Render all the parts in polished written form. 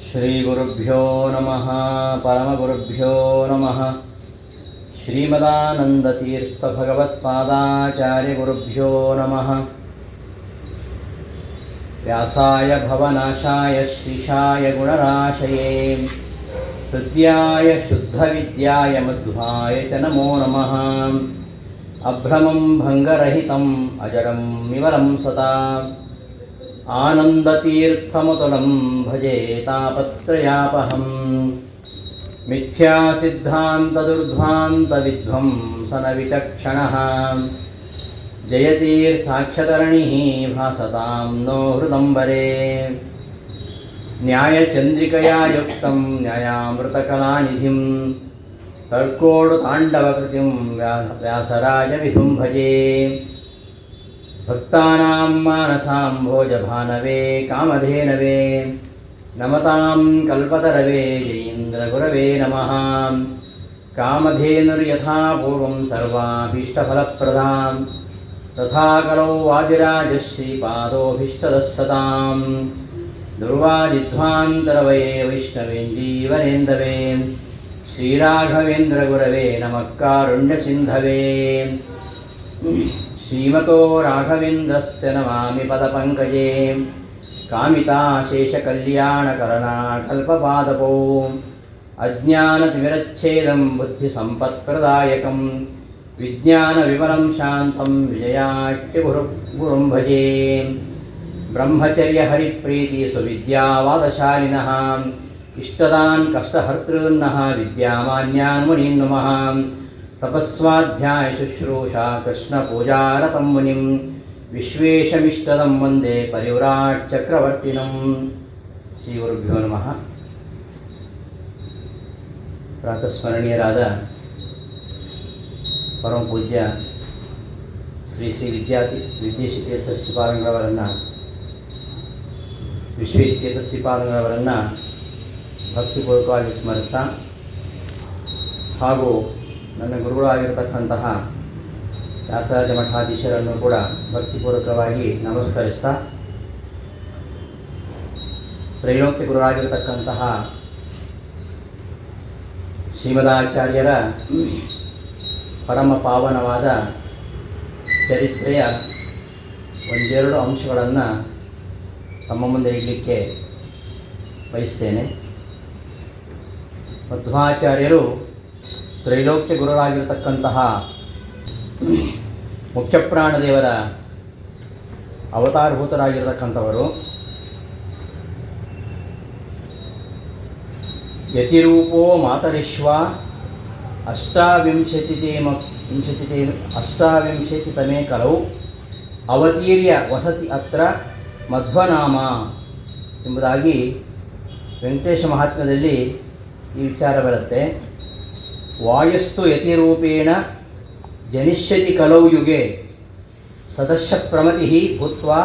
ಶ್ರೀಗುರುಭ್ಯೋ ನಮಃ ಪರಮಗುರುಭ್ಯೋ ನಮಃ. ಶ್ರೀಮದಾನಂದತೀರ್ಥಭಗವತ್ಪಾದಾಚಾರ್ಯಗುರುಭ್ಯೋ ನಮಃ. ವ್ಯಾಸಾಯ ಭವನಾಶಾಯ ಶ್ರೀಶಾಯ ಗುಣರಾಶಯೇ ಹೃದ್ಯಾಯ ಶುದ್ಧವಿದ್ಯಾಯ ಮಧ್ವಾಯ ಚ ನಮೋ ನಮಃ. ಅಭ್ರಮಂ ಭಂಗರಹಿತಂ ಅಜಡಂ ವಿಮಲಂ ಸದಾ ಆನಂದತೀರ್ಥಮತುಲಂ ಭಜೆ ತಾಪತ್ರಯಾಪಹಂ. ಮಿಥ್ಯಾಸಿದ್ಧಾಂತದುರ್ಧ್ವಾಂತವಿಧ್ವಂಸನವಿಚಕ್ಷಣಃ ಜಯತೀರ್ಥಾಕ್ಷತರಣಿಃ ಭಾಸತಾಂ ನೋ ಹೃದಂಬರೆ. ನ್ಯಾಯಚಂದ್ರಿಕಯಾ ಯುಕ್ತಂ ನ್ಯಾಯಾಮೃತಕಲಾನಿಧಿಂ ಕರ್ಕೋಟತಾಂಡವಕೃತಿಂ ವ್ಯಾಸರಾಜವಿಧುಂ ಭಜೆ. ಭಕ್ತಾನಾಂ ಮಾನಸಾಂಭೋಜಭಾನವೇ ಕಾಮಧೇನವೇ ನಮತಾಂ ಕಲ್ಪತರವೇ ಜಯೀಂದ್ರಗುರವೇ ನಮಃ. ಕಾಮಧೇನುರ್ಯಥಾ ಪೂರ್ವಂ ಸರ್ವಾಭೀಷ್ಟಫಲಪ್ರದಾಂ ತಥಾ ಕಲೌ ವಾದಿರಾಜಶ್ರೀಪಾದೋಭೀಷ್ಟದಃ ಸತಾಂ. ದುರ್ವಾದಿಧ್ವಾಂತರವಯೇ ವೈಷ್ಣವೇಂದೀವರೇಂದವೇ ಶ್ರೀರಾಘವೇಂದ್ರಗುರವೇ ನಮಃ ಕಾರುಣ್ಯಸಿಂಧವೇ. ಶ್ರೀಮತೋ ರಾಘವೇಂದ್ರಸ್ಯ ನಮಾಮಿ ಪದಪಂಕಜೇ ಕಾಮಿತಾಶೇಷಕಲ್ಯಾಣಕರಣಾಕಲ್ಪಪಾದಪೋ. ಅಜ್ಞಾನತಿಮಿರಚ್ಛೇದಂ ಬುದ್ಧಿಸಂಪತ್ಪ್ರದಾಯಕಂ ವಿಜ್ಞಾನವಿಮಲಂ ಶಾಂತಂ ವಿಜಯಾಖ್ಯಗುರುಂ ಭಜೆ. ಬ್ರಹ್ಮಚರ್ಯಹರಿಪ್ರೀತಿ ಸುವಿದ್ಯಾವಾದಶಾಲಿನಃ ಇಷ್ಟದಾನ್ ಕಷ್ಟಹರ್ತॄನ್ನಃ ವಿದ್ಯಾಮಾನ್ಯಾನ್ ಮುನೀನ್ ನಮಃ. ತಪಸ್ವಾಧ್ಯಾಯ ಶುಶ್ರೂಷಾ ಕೃಷ್ಣಪೂಜಾರತಂ ಮುನಿಂ ವಿಶ್ವೇಶಮಿಷ್ಟದಂ ವಂದೇ ಪರಿವ್ರಾಟ್ ಚಕ್ರವರ್ತಿನಂ. ಶ್ರೀ ಗುರುಭ್ಯೋ ನಮಃ. ಪ್ರಾತಸ್ಮರಣೀಯರಾದ ಪರಮ ಪೂಜ್ಯ ಶ್ರೀ ಶ್ರೀ ವಿದ್ಯೇಶತೀರ್ಥ ಶ್ರೀಪಾದಂಗಳವರನ್ನು ವಿಶ್ವೇಶತೀರ್ಥ ಶ್ರೀಪಾದಂಗಳವರನ್ನು ಭಕ್ತಿಪೂರ್ವಕವಾಗಿ ಸ್ಮರಿಸ್ತಾ ಹಾಗೂ ನನ್ನ ಗುರುಗಳಾಗಿರತಕ್ಕಂತಹ ವ್ಯಾಸರಾಜ ಮಠಾಧೀಶರನ್ನು ಕೂಡ ಭಕ್ತಿಪೂರ್ವಕವಾಗಿ ನಮಸ್ಕರಿಸ್ತಾ, ತ್ರೈಲೋಕ್ಯ ಗುರುಗಳಾಗಿರತಕ್ಕಂತಹ ಶ್ರೀಮದಾಚಾರ್ಯರ ಪರಮ ಪಾವನವಾದ ಚರಿತ್ರೆಯ ಒಂದೆರಡು ಅಂಶಗಳನ್ನು ತಮ್ಮ ಮುಂದೆ ಇಡಲಿಕ್ಕೆ ಬಯಸ್ತೇನೆ. ಮಧ್ವಾಚಾರ್ಯರು ತ್ರೈಲೋಕ್ಯ ಗುರುಗಳಾಗಿರತಕ್ಕಂತಹ ಮುಖ್ಯಪ್ರಾಣದೇವರ ಅವತಾರಭೂತರಾಗಿರತಕ್ಕಂಥವರು. ಯತಿರೂಪೋ ಮಾತರಿಶ್ವ ಅಷ್ಟಾವಿಂಶತಿತಮೇ ಕಲೌ ಅವತೀರ್ಯ ವಸತಿ ಅತ್ರ ಮಧ್ವನಾಮ ಎಂಬುದಾಗಿ ವೆಂಕಟೇಶ ಮಹಾತ್ಮ್ಯದಲ್ಲಿ ಈ ವಿಚಾರ ಬರುತ್ತೆ. ವಾಯಸ್ತು ಯತಿರೂಪೇಣ ಜನಿಷ್ಯತಿ ಕಲೌ ಯುಗೆ ಸದಸ್ಯ ಪ್ರಮತಿ ಭೂತ್ವಾ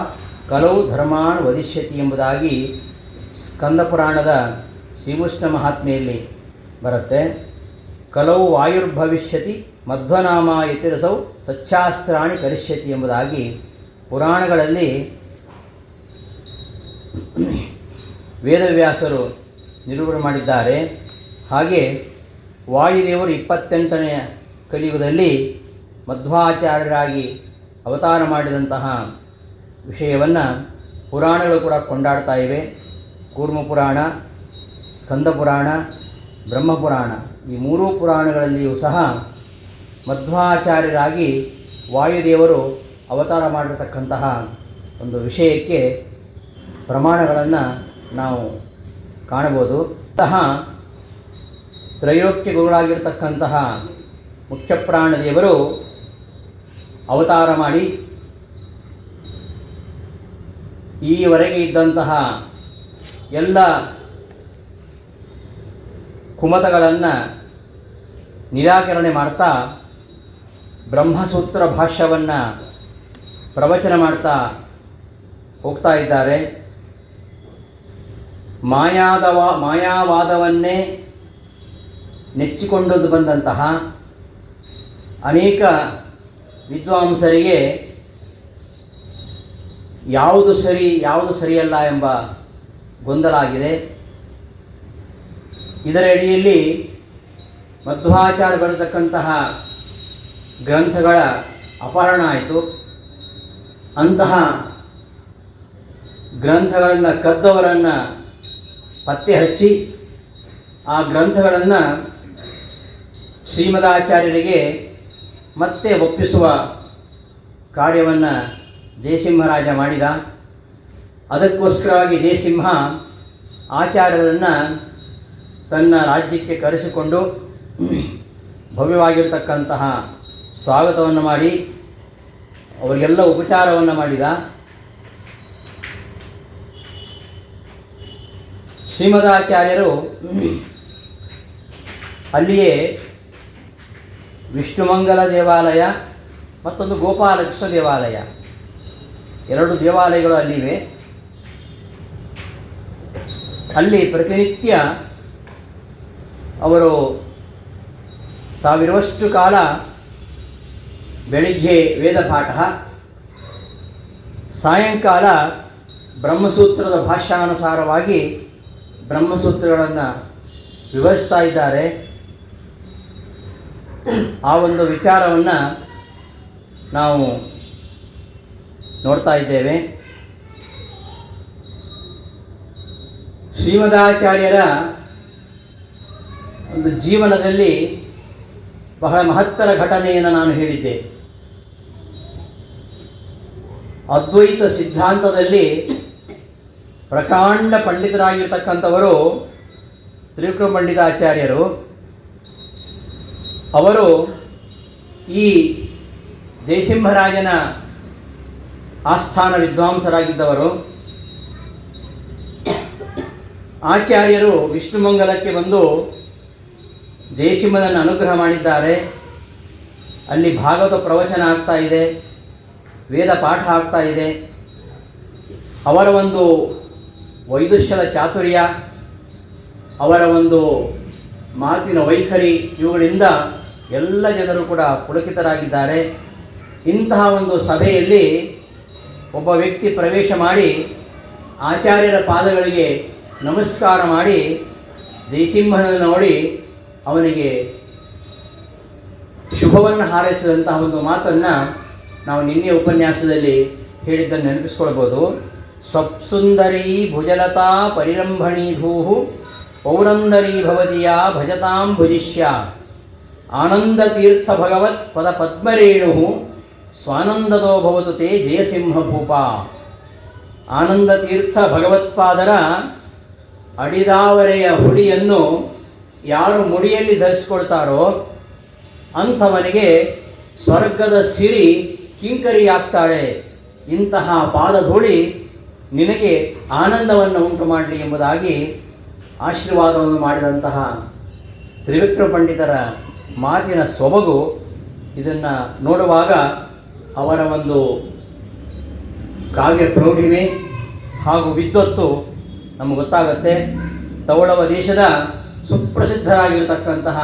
ಕಲೌ ಧರ್ಮಾನ್ ವದಿಷ್ಯತಿ ಎಂಬುದಾಗಿ ಸ್ಕಂದಪುರಾಣದ ಶ್ರೀಕೃಷ್ಣ ಮಹಾತ್ಮೆಯಲ್ಲಿ ಬರುತ್ತೆ. ಕಲೌ ವಾಯುರ್ಭವಿಷ್ಯತಿ ಮಧ್ವನಾಮ ಯತಿರಸೌ ಸಚ್ಚಾಸ್ತ್ರಾಣಿ ಕರಿಷ್ಯತಿ ಎಂಬುದಾಗಿ ಪುರಾಣಗಳಲ್ಲಿ ವೇದವ್ಯಾಸರು ನಿರೂಪಣೆ ಮಾಡಿದ್ದಾರೆ. ಹಾಗೆ ವಾಯುದೇವರು 28ನೇ ಕಲಿಯುಗದಲ್ಲಿ ಮಧ್ವಾಚಾರ್ಯರಾಗಿ ಅವತಾರ ಮಾಡಿದಂತಹ ವಿಷಯವನ್ನು ಪುರಾಣಗಳು ಕೂಡ ಕೊಂಡಾಡ್ತಾ ಇವೆ. ಕೂರ್ಮ ಪುರಾಣ, ಸ್ಕಂದ ಪುರಾಣ, ಬ್ರಹ್ಮಪುರಾಣ ಈ ಮೂರೂ ಪುರಾಣಗಳಲ್ಲಿಯೂ ಸಹ ಮಧ್ವಾಚಾರ್ಯರಾಗಿ ವಾಯುದೇವರು ಅವತಾರ ಮಾಡಿರತಕ್ಕಂತಹ ಒಂದು ವಿಷಯಕ್ಕೆ ಪ್ರಮಾಣಗಳನ್ನು ನಾವು ಕಾಣಬಹುದು. ಅಂತಹ ತ್ರೈಲೋಕ್ಯ ಗುರುಗಳಾಗಿರ್ತಕ್ಕಂತಹ ಮುಖ್ಯಪ್ರಾಣದೇವರು ಅವತಾರ ಮಾಡಿ ಈವರೆಗೆ ಇದ್ದಂತಹ ಎಲ್ಲ ಕುಮತಗಳನ್ನು ನಿರಾಕರಣೆ ಮಾಡ್ತಾ ಬ್ರಹ್ಮಸೂತ್ರ ಭಾಷ್ಯವನ್ನು ಪ್ರವಚನ ಮಾಡ್ತಾ ಹೋಗ್ತಾ ಇದ್ದಾರೆ. ಮಾಯಾವಾದವನ್ನೇ ನೆಚ್ಚಿಕೊಂಡು ಬಂದಂತಹ ಅನೇಕ ವಿದ್ವಾಂಸರಿಗೆ ಯಾವುದು ಸರಿ ಯಾವುದು ಸರಿಯಲ್ಲ ಎಂಬ ಗೊಂದಲ ಆಗಿದೆ. ಇದರ ಅಡಿಯಲ್ಲಿ ಮಧ್ವಾಚಾರ್ಯ ಬರತಕ್ಕಂತಹ ಗ್ರಂಥಗಳ ಅಪಹರಣ ಆಯಿತು. ಅಂತಹ ಗ್ರಂಥಗಳನ್ನು ಕದ್ದವರನ್ನು ಪತ್ತೆ ಹಚ್ಚಿ ಆ ಗ್ರಂಥಗಳನ್ನು ಶ್ರೀಮದಾಚಾರ್ಯರಿಗೆ ಮತ್ತೆ ಒಪ್ಪಿಸುವ ಕಾರ್ಯವನ್ನು ಜಯಸಿಂಹರಾಜ ಮಾಡಿದ. ಅದಕ್ಕೋಸ್ಕರವಾಗಿ ಜಯಸಿಂಹ ಆಚಾರ್ಯರನ್ನು ತನ್ನ ರಾಜ್ಯಕ್ಕೆ ಕರೆಸಿಕೊಂಡು ಭವ್ಯವಾಗಿರ್ತಕ್ಕಂತಹ ಸ್ವಾಗತವನ್ನು ಮಾಡಿ ಅವರಿಗೆಲ್ಲ ಉಪಚಾರವನ್ನು ಮಾಡಿದ. ಶ್ರೀಮದಾಚಾರ್ಯರು ಅಲ್ಲಿಯೇ ವಿಷ್ಣುಮಂಗಲ ದೇವಾಲಯ ಮತ್ತೊಂದು ಗೋಪಾಲಕೃಷ್ಣ ದೇವಾಲಯ, ಎರಡು ದೇವಾಲಯಗಳು ಅಲ್ಲಿವೆ. ಅಲ್ಲಿ ಪ್ರತಿನಿತ್ಯ ಅವರು ತಾವಿರುವಷ್ಟು ಕಾಲ ಬೆಳಿಗ್ಗೆ ವೇದ ಪಾಠ, ಸಾಯಂಕಾಲ ಬ್ರಹ್ಮಸೂತ್ರದ ಭಾಷ್ಯಾನುಸಾರವಾಗಿ ಬ್ರಹ್ಮಸೂತ್ರಗಳನ್ನು ವಿವರಿಸ್ತಾ ಇದ್ದಾರೆ. ಆ ಒಂದು ವಿಚಾರವನ್ನು ನಾವು ನೋಡ್ತಾ ಇದ್ದೇವೆ. ಶ್ರೀಮದಾಚಾರ್ಯರ ಒಂದು ಜೀವನದಲ್ಲಿ ಬಹಳ ಮಹತ್ತರ ಘಟನೆಯನ್ನು ನಾನು ಹೇಳಿದ್ದೆ. ಅದ್ವೈತ ಸಿದ್ಧಾಂತದಲ್ಲಿ ಪ್ರಕಾಂಡ ಪಂಡಿತರಾಗಿರ್ತಕ್ಕಂಥವರು ತ್ರಿವಿಕ್ರಮ ಪಂಡಿತಾಚಾರ್ಯರು. ಅವರು ಈ ಜಯಸಿಂಹರಾಜನ ಆಸ್ಥಾನ ವಿದ್ವಾಂಸರಾಗಿದ್ದವರು. ಆಚಾರ್ಯರು ವಿಷ್ಣುಮಂಗಲಕ್ಕೆ ಬಂದು ಜಯಸಿಂಹನನ್ನು ಅನುಗ್ರಹ ಮಾಡಿದ್ದಾರೆ. ಅಲ್ಲಿ ಭಾಗವತ ಪ್ರವಚನ ಆಗ್ತಾ ಇದೆ, ವೇದ ಪಾಠ ಆಗ್ತಾ ಇದೆ. ಅವರ ಒಂದು ವೈದುಷ್ಯದ ಚಾತುರ್ಯ, ಅವರ ಒಂದು ಮಾತಿನ ವೈಖರಿ, ಇವುಗಳಿಂದ ಎಲ್ಲ ಜನರು ಕೂಡ ಪುಳಕಿತರಾಗಿದ್ದಾರೆ. ಇಂತಹ ಒಂದು ಸಭೆಯಲ್ಲಿ ಒಬ್ಬ ವ್ಯಕ್ತಿ ಪ್ರವೇಶ ಮಾಡಿ ಆಚಾರ್ಯರ ಪಾದಗಳಿಗೆ ನಮಸ್ಕಾರ ಮಾಡಿ ಜಯಸಿಂಹನನ್ನು ನೋಡಿ ಅವನಿಗೆ ಶುಭವನ್ನು ಹಾರೈಸಿದಂತಹ ಒಂದು ಮಾತನ್ನು ನಾವು ನಿನ್ನೆ ಉಪನ್ಯಾಸದಲ್ಲಿ ಹೇಳಿದ್ದನ್ನು ನೆನಪಿಸ್ಕೊಳ್ಬೋದು. ಸ್ವಪ್ಸುಂದರೀ ಭುಜಲತಾ ಪರಿರಂಭಣೀಧೂಹು ಪೌರಂದರೀ ಭವತಿಯ ಭಜತಾಂ ಭುಜಿಷ್ಯ ಆನಂದತೀರ್ಥ ಭಗವತ್ ಪದ ಪದ್ಮರೇಣು ಸ್ವಾನಂದದೋ ಭವತು ತೇ ಜಯಸಿಂಹ ಭೂಪ. ಆನಂದತೀರ್ಥ ಭಗವತ್ಪಾದರ ಅಡಿದಾವರೆಯ ಹುಡಿಯನ್ನು ಯಾರು ಮುಡಿಯಲ್ಲಿ ಧರಿಸಿಕೊಳ್ತಾರೋ ಅಂಥವನಿಗೆ ಸ್ವರ್ಗದ ಸಿರಿ ಕಿಂಕರಿಯಾಗ್ತಾಳೆ. ಇಂತಹ ಪಾದಧೂಳಿ ನಿನಗೆ ಆನಂದವನ್ನು ಉಂಟು ಮಾಡಲಿ ಎಂಬುದಾಗಿ ಆಶೀರ್ವಾದವನ್ನು ಮಾಡಿದಂತಹ ತ್ರಿವಿಕ್ರಮ ಪಂಡಿತರ ಮಾತಿನ ಸೊಬಗು, ಇದನ್ನು ನೋಡುವಾಗ ಅವರ ಒಂದು ಕಾವ್ಯ ಪ್ರೌಢಿಮೆ ಹಾಗೂ ವಿದ್ವತ್ತು ನಮಗೆ ಗೊತ್ತಾಗುತ್ತೆ. ತವಳವ ದೇಶದ ಸುಪ್ರಸಿದ್ಧರಾಗಿರತಕ್ಕಂತಹ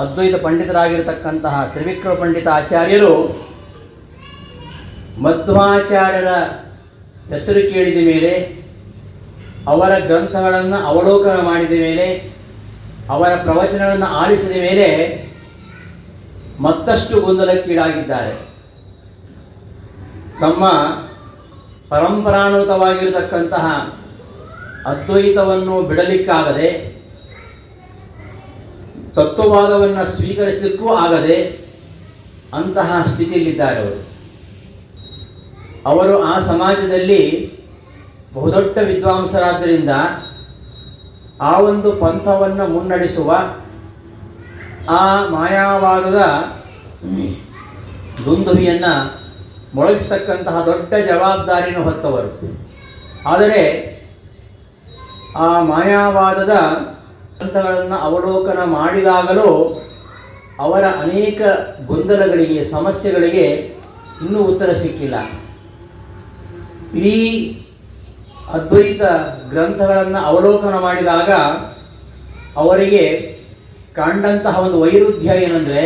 ಅದ್ವೈತ ಪಂಡಿತರಾಗಿರತಕ್ಕಂತಹ ತ್ರಿವಿಕ್ರಮ ಪಂಡಿತ ಆಚಾರ್ಯರು ಮಧ್ವಾಚಾರ್ಯರ ಹೆಸರು ಕೇಳಿದ ಮೇಲೆ, ಅವರ ಗ್ರಂಥಗಳನ್ನು ಅವಲೋಕನ ಮಾಡಿದ ಮೇಲೆ, ಅವರ ಪ್ರವಚನಗಳನ್ನು ಆಲಿಸಿದ ಮೇಲೆ ಮತ್ತಷ್ಟು ಗೊಂದಲಕ್ಕೀಡಾಗಿದ್ದಾರೆ. ತಮ್ಮ ಪರಂಪರಾನುಗತವಾಗಿರತಕ್ಕಂತಹ ಅದ್ವೈತವನ್ನು ಬಿಡಲಿಕ್ಕಾಗದೆ, ತತ್ವವಾದವನ್ನು ಸ್ವೀಕರಿಸಲಿಕ್ಕೂ ಆಗದೆ ಅಂತಹ ಸ್ಥಿತಿಯಲ್ಲಿದ್ದಾರೆ ಅವರು. ಆ ಸಮಾಜದಲ್ಲಿ ಬಹುದೊಡ್ಡ ವಿದ್ವಾಂಸರಾದ್ದರಿಂದ ಆ ಒಂದು ಪಂಥವನ್ನು ಮುನ್ನಡೆಸುವ ಆ ಮಾಯಾವಾದದ ದುಂದುಭಿಯನ್ನು ಮೊಳಗಿಸ್ತಕ್ಕಂತಹ ದೊಡ್ಡ ಜವಾಬ್ದಾರಿಯನ್ನು ಹೊತ್ತವರು. ಆದರೆ ಆ ಮಾಯಾವಾದದ ಗ್ರಂಥಗಳನ್ನು ಅವಲೋಕನ ಮಾಡಿದಾಗಲೂ ಅವರ ಅನೇಕ ಗೊಂದಲಗಳಿಗೆ, ಸಮಸ್ಯೆಗಳಿಗೆ ಇನ್ನೂ ಉತ್ತರ ಸಿಕ್ಕಿಲ್ಲ. ಇಡೀ ಅದ್ವೈತ ಗ್ರಂಥಗಳನ್ನು ಅವಲೋಕನ ಮಾಡಿದಾಗ ಅವರಿಗೆ ಕಂಡಂತಹ ಒಂದು ವೈರುಧ್ಯ ಏನಂದರೆ,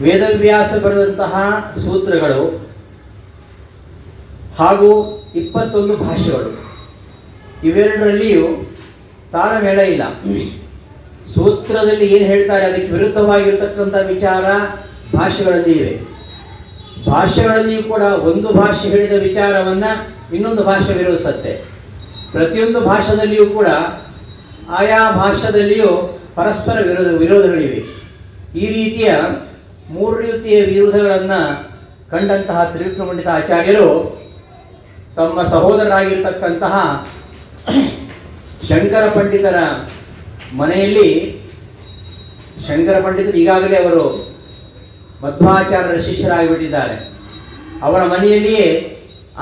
ವೇದವ್ಯಾಸ ಬರೆದಂತಹ ಸೂತ್ರಗಳು ಹಾಗೂ 21 ಭಾಷೆಗಳು, ಇವೆರಡರಲ್ಲಿಯೂ ತಾಳಮೇಳ ಇಲ್ಲ. ಸೂತ್ರದಲ್ಲಿ ಏನು ಹೇಳ್ತಾರೆ ಅದಕ್ಕೆ ವಿರುದ್ಧವಾಗಿರ್ತಕ್ಕಂಥ ವಿಚಾರ ಭಾಷೆಗಳಲ್ಲಿ ಇವೆ. ಭಾಷೆಗಳಲ್ಲಿಯೂ ಕೂಡ ಒಂದು ಭಾಷೆ ಹೇಳಿದ ವಿಚಾರವನ್ನು ಇನ್ನೊಂದು ಭಾಷೆ ವಿರೋಧಿಸುತ್ತೆ. ಪ್ರತಿಯೊಂದು ಭಾಷೆಯಲ್ಲಿಯೂ ಕೂಡ ಆಯಾ ಭಾಷೆಯಲ್ಲಿಯೂ ಪರಸ್ಪರ ವಿರೋಧಗಳಿವೆ. ಈ ರೀತಿಯ 3 ರೀತಿಯ ವಿರೋಧಗಳನ್ನು ಕಂಡಂತಹ ತ್ರಿವಿಕ್ರಮ ಪಂಡಿತ ಆಚಾರ್ಯರು ತಮ್ಮ ಸಹೋದರರಾಗಿರ್ತಕ್ಕಂತಹ ಶಂಕರ ಪಂಡಿತರ ಮನೆಯಲ್ಲಿ, ಶಂಕರ ಪಂಡಿತರು ಈಗಾಗಲೇ ಅವರು ಮಧ್ವಾಚಾರ್ಯರ ಶಿಷ್ಯರಾಗಿಬಿಟ್ಟಿದ್ದಾರೆ, ಅವರ ಮನೆಯಲ್ಲಿಯೇ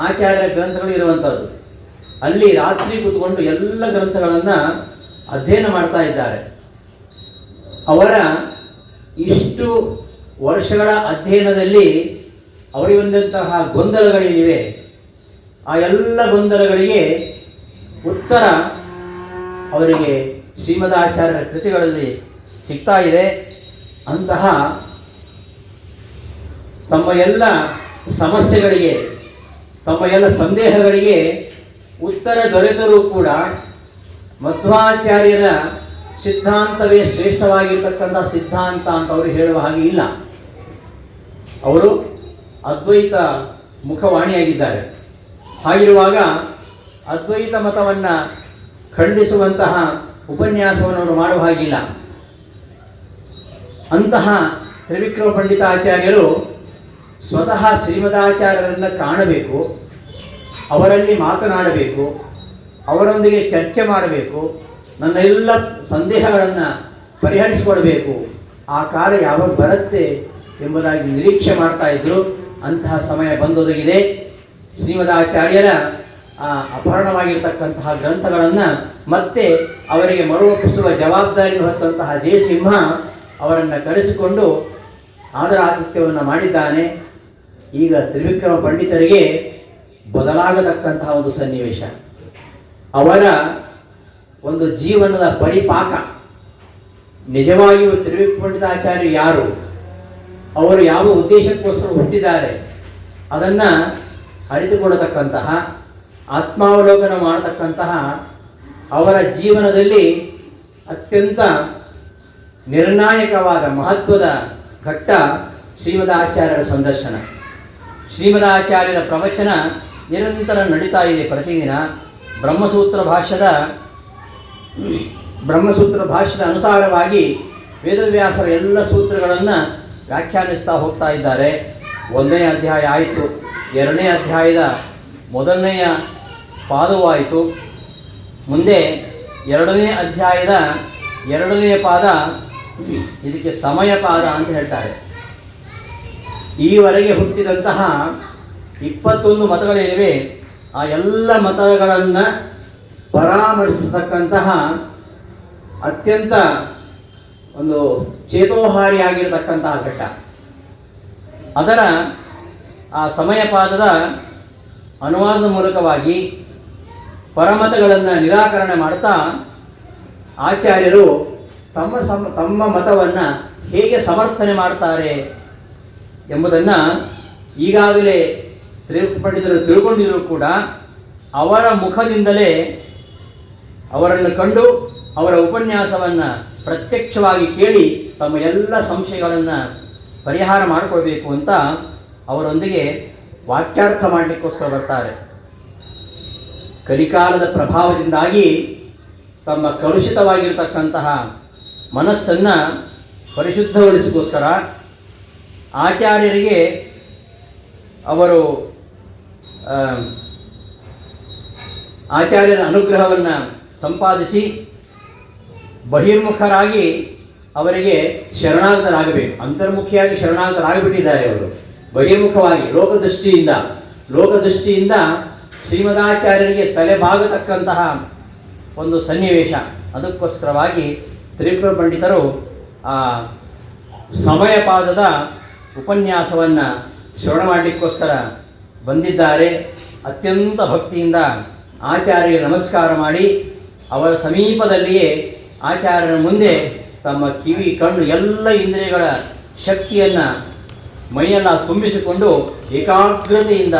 ಆಚಾರ್ಯರ ಗ್ರಂಥಗಳು ಇರುವಂಥದ್ದು. ಅಲ್ಲಿ ರಾತ್ರಿ ಕೂತ್ಕೊಂಡು ಎಲ್ಲ ಗ್ರಂಥಗಳನ್ನು ಅಧ್ಯಯನ ಮಾಡ್ತಾ ಇದ್ದಾರೆ. ಅವರ ಇಷ್ಟು ವರ್ಷಗಳ ಅಧ್ಯಯನದಲ್ಲಿ ಅವರಿಗೆ ಬಂದಂತಹ ಗೊಂದಲಗಳೇನಿವೆ, ಆ ಎಲ್ಲ ಗೊಂದಲಗಳಿಗೆ ಉತ್ತರ ಅವರಿಗೆ ಶ್ರೀಮದಾಚಾರ್ಯರ ಕೃತಿಗಳಲ್ಲಿ ಸಿಗ್ತಾ ಇದೆ. ಅಂತಹ ತಮ್ಮ ಎಲ್ಲ ಸಮಸ್ಯೆಗಳಿಗೆ, ತಮ್ಮ ಎಲ್ಲ ಸಂದೇಹಗಳಿಗೆ ಉತ್ತರ ದೊರೆತರೂ ಕೂಡ ಮಧ್ವಾಚಾರ್ಯರ ಸಿದ್ಧಾಂತವೇ ಶ್ರೇಷ್ಠವಾಗಿರ್ತಕ್ಕಂಥ ಸಿದ್ಧಾಂತ ಅಂತ ಅವರು ಹೇಳುವ ಹಾಗೆ ಇಲ್ಲ. ಅವರು ಅದ್ವೈತ ಮುಖವಾಣಿಯಾಗಿದ್ದಾರೆ. ಹಾಗಿರುವಾಗ ಅದ್ವೈತ ಮತವನ್ನು ಖಂಡಿಸುವಂತಹ ಉಪನ್ಯಾಸವನ್ನು ಅವರು ಮಾಡುವ ಹಾಗಿಲ್ಲ. ಅಂತಹ ತ್ರಿವಿಕ್ರಮ ಪಂಡಿತಾಚಾರ್ಯರು ಸ್ವತಃ ಶ್ರೀಮದಾಚಾರ್ಯರನ್ನು ಕಾಣಬೇಕು, ಅವರಲ್ಲಿ ಮಾತನಾಡಬೇಕು, ಅವರೊಂದಿಗೆ ಚರ್ಚೆ ಮಾಡಬೇಕು, ನನ್ನ ಎಲ್ಲ ಸಂದೇಹಗಳನ್ನು ಪರಿಹರಿಸಿಕೊಡಬೇಕು. ಆ ಕಾಲ ಯಾವಾಗ ಬರುತ್ತೆ ಎಂಬುದಾಗಿ ನಿರೀಕ್ಷೆ ಮಾಡ್ತಾ ಇದ್ರು. ಅಂತಹ ಸಮಯ ಬಂದೊದಗಿದೆ. ಶ್ರೀಮದಾಚಾರ್ಯರ ಅಪಹರಣವಾಗಿರ್ತಕ್ಕಂತಹ ಗ್ರಂಥಗಳನ್ನು ಮತ್ತೆ ಅವರಿಗೆ ಮರುವಪ್ಪಿಸುವ ಜವಾಬ್ದಾರಿ ಹೊತ್ತಂತಹ ಜಯಸಿಂಹ ಅವರನ್ನು ಕರೆಸಿಕೊಂಡು ಆದರ ಆತಿಥ್ಯವನ್ನು ಮಾಡಿದ್ದಾನೆ. ಈಗ ತ್ರಿವಿಕ್ರಮ ಪಂಡಿತರಿಗೆ ಬದಲಾಗತಕ್ಕಂತಹ ಒಂದು ಸನ್ನಿವೇಶ, ಅವರ ಒಂದು ಜೀವನದ ಪರಿಪಾಕ, ನಿಜವಾಗಿಯೂ ತ್ರಿವಿಕ್ರಮ ಪಂಡಿತಾಚಾರ್ಯ ಯಾರು, ಅವರು ಯಾವ ಉದ್ದೇಶಕ್ಕೋಸ್ಕರ ಹುಟ್ಟಿದ್ದಾರೆ ಅದನ್ನು ಅರಿತುಕೊಳ್ಳತಕ್ಕಂತಹ, ಆತ್ಮಾವಲೋಕನ ಮಾಡತಕ್ಕಂತಹ, ಅವರ ಜೀವನದಲ್ಲಿ ಅತ್ಯಂತ ನಿರ್ಣಾಯಕವಾದ ಮಹತ್ವದ ಘಟ್ಟ ಶ್ರೀಮದಾಚಾರ್ಯರ ಸಂದರ್ಶನ. ಶ್ರೀಮದಾಚಾರ್ಯರ ಪ್ರವಚನ ನಿರಂತರ ನಡೀತಾ ಇದೆ ಪ್ರತಿದಿನ. ಬ್ರಹ್ಮಸೂತ್ರ ಭಾಷ್ಯದ ಅನುಸಾರವಾಗಿ ವೇದವ್ಯಾಸರ ಎಲ್ಲ ಸೂತ್ರಗಳನ್ನು ವ್ಯಾಖ್ಯಾನಿಸ್ತಾ ಹೋಗ್ತಾ ಇದ್ದಾರೆ. 1ನೇ ಅಧ್ಯಾಯ ಆಯಿತು, 2ನೇ ಅಧ್ಯಾಯದ ಮೊದಲನೆಯ ಪಾದವೂ ಆಯಿತು. ಮುಂದೆ 2ನೇ ಅಧ್ಯಾಯದ 2ನೇ ಪಾದ, ಇದಕ್ಕೆ ಸಮಯ ಪಾದ ಅಂತ ಹೇಳ್ತಾರೆ. ಈವರೆಗೆ ಹುಟ್ಟಿದಂತಹ 21 ಮತಗಳೇನಿವೆ ಆ ಎಲ್ಲ ಮತಗಳನ್ನು ಪರಾಮರ್ಶಿಸತಕ್ಕಂತಹ ಅತ್ಯಂತ ಒಂದು ಚೇತೋಹಾರಿಯಾಗಿರತಕ್ಕಂತಹ ಘಟ್ಟ. ಅದರ ಆ ಸಮಯ ಪಾದದ ಅನುವಾದದ ಮೂಲಕವಾಗಿ ಪರಮತಗಳನ್ನು ನಿರಾಕರಣೆ ಮಾಡ್ತಾ ಆಚಾರ್ಯರು ತಮ್ಮ ಮತವನ್ನು ಹೇಗೆ ಸಮರ್ಥನೆ ಮಾಡ್ತಾರೆ ಎಂಬುದನ್ನು ಈಗಾಗಲೇ ತ್ರಿವಿಕ್ರಮ ಪಂಡಿತರು ತಿಳ್ಕೊಂಡಿದ್ರು ಕೂಡ ಅವರ ಮುಖದಿಂದಲೇ ಅವರನ್ನು ಕಂಡು ಅವರ ಉಪನ್ಯಾಸವನ್ನು ಪ್ರತ್ಯಕ್ಷವಾಗಿ ಕೇಳಿ ತಮ್ಮ ಎಲ್ಲ ಸಂಶಯಗಳನ್ನು ಪರಿಹಾರ ಮಾಡಿಕೊಳ್ಬೇಕು ಅಂತ ಅವರೊಂದಿಗೆ ವಾಕ್ಯಾರ್ಥ ಮಾಡಲಿಕ್ಕೋಸ್ಕರ ಬರ್ತಾರೆ. ಕಲಿಕಾಲದ ಪ್ರಭಾವದಿಂದಾಗಿ ತಮ್ಮ ಕಲುಷಿತವಾಗಿರ್ತಕ್ಕಂತಹ ಮನಸ್ಸನ್ನು ಪರಿಶುದ್ಧಗೊಳಿಸಿಗೋಸ್ಕರ ಆಚಾರ್ಯರಿಗೆ ಅವರು ಆಚಾರ್ಯರ ಅನುಗ್ರಹವನ್ನು ಸಂಪಾದಿಸಿ ಬಹಿರ್ಮುಖರಾಗಿ ಅವರಿಗೆ ಶರಣಾಗತರಾಗಬೇಕು. ಅಂತರ್ಮುಖಿಯಾಗಿ ಶರಣಾಗತರಾಗಿಬಿಟ್ಟಿದ್ದಾರೆ ಅವರು. ಬಹಿರ್ಮುಖವಾಗಿ ಲೋಕದೃಷ್ಟಿಯಿಂದ ಶ್ರೀಮದಾಚಾರ್ಯರಿಗೆ ತಲೆಬಾಗತಕ್ಕಂತಹ ಒಂದು ಸನ್ನಿವೇಶ. ಅದಕ್ಕೋಸ್ಕರವಾಗಿ ತ್ರಿವಿಕ್ರಮ ಪಂಡಿತರು ಆ ಸಮಯ ಪಾದದ ಉಪನ್ಯಾಸವನ್ನು ಶ್ರವಣ ಮಾಡಲಿಕ್ಕೋಸ್ಕರ ಬಂದಿದ್ದಾರೆ. ಅತ್ಯಂತ ಭಕ್ತಿಯಿಂದ ಆಚಾರ್ಯರಿಗೆ ನಮಸ್ಕಾರ ಮಾಡಿ ಅವರ ಸಮೀಪದಲ್ಲಿಯೇ ಆಚಾರ್ಯರ ಮುಂದೆ ತಮ್ಮ ಕಿವಿ, ಕಣ್ಣು, ಎಲ್ಲ ಇಂದ್ರಿಯಗಳ ಶಕ್ತಿಯನ್ನು ಮೈಯೆಲ್ಲ ತುಂಬಿಸಿಕೊಂಡು ಏಕಾಗ್ರತೆಯಿಂದ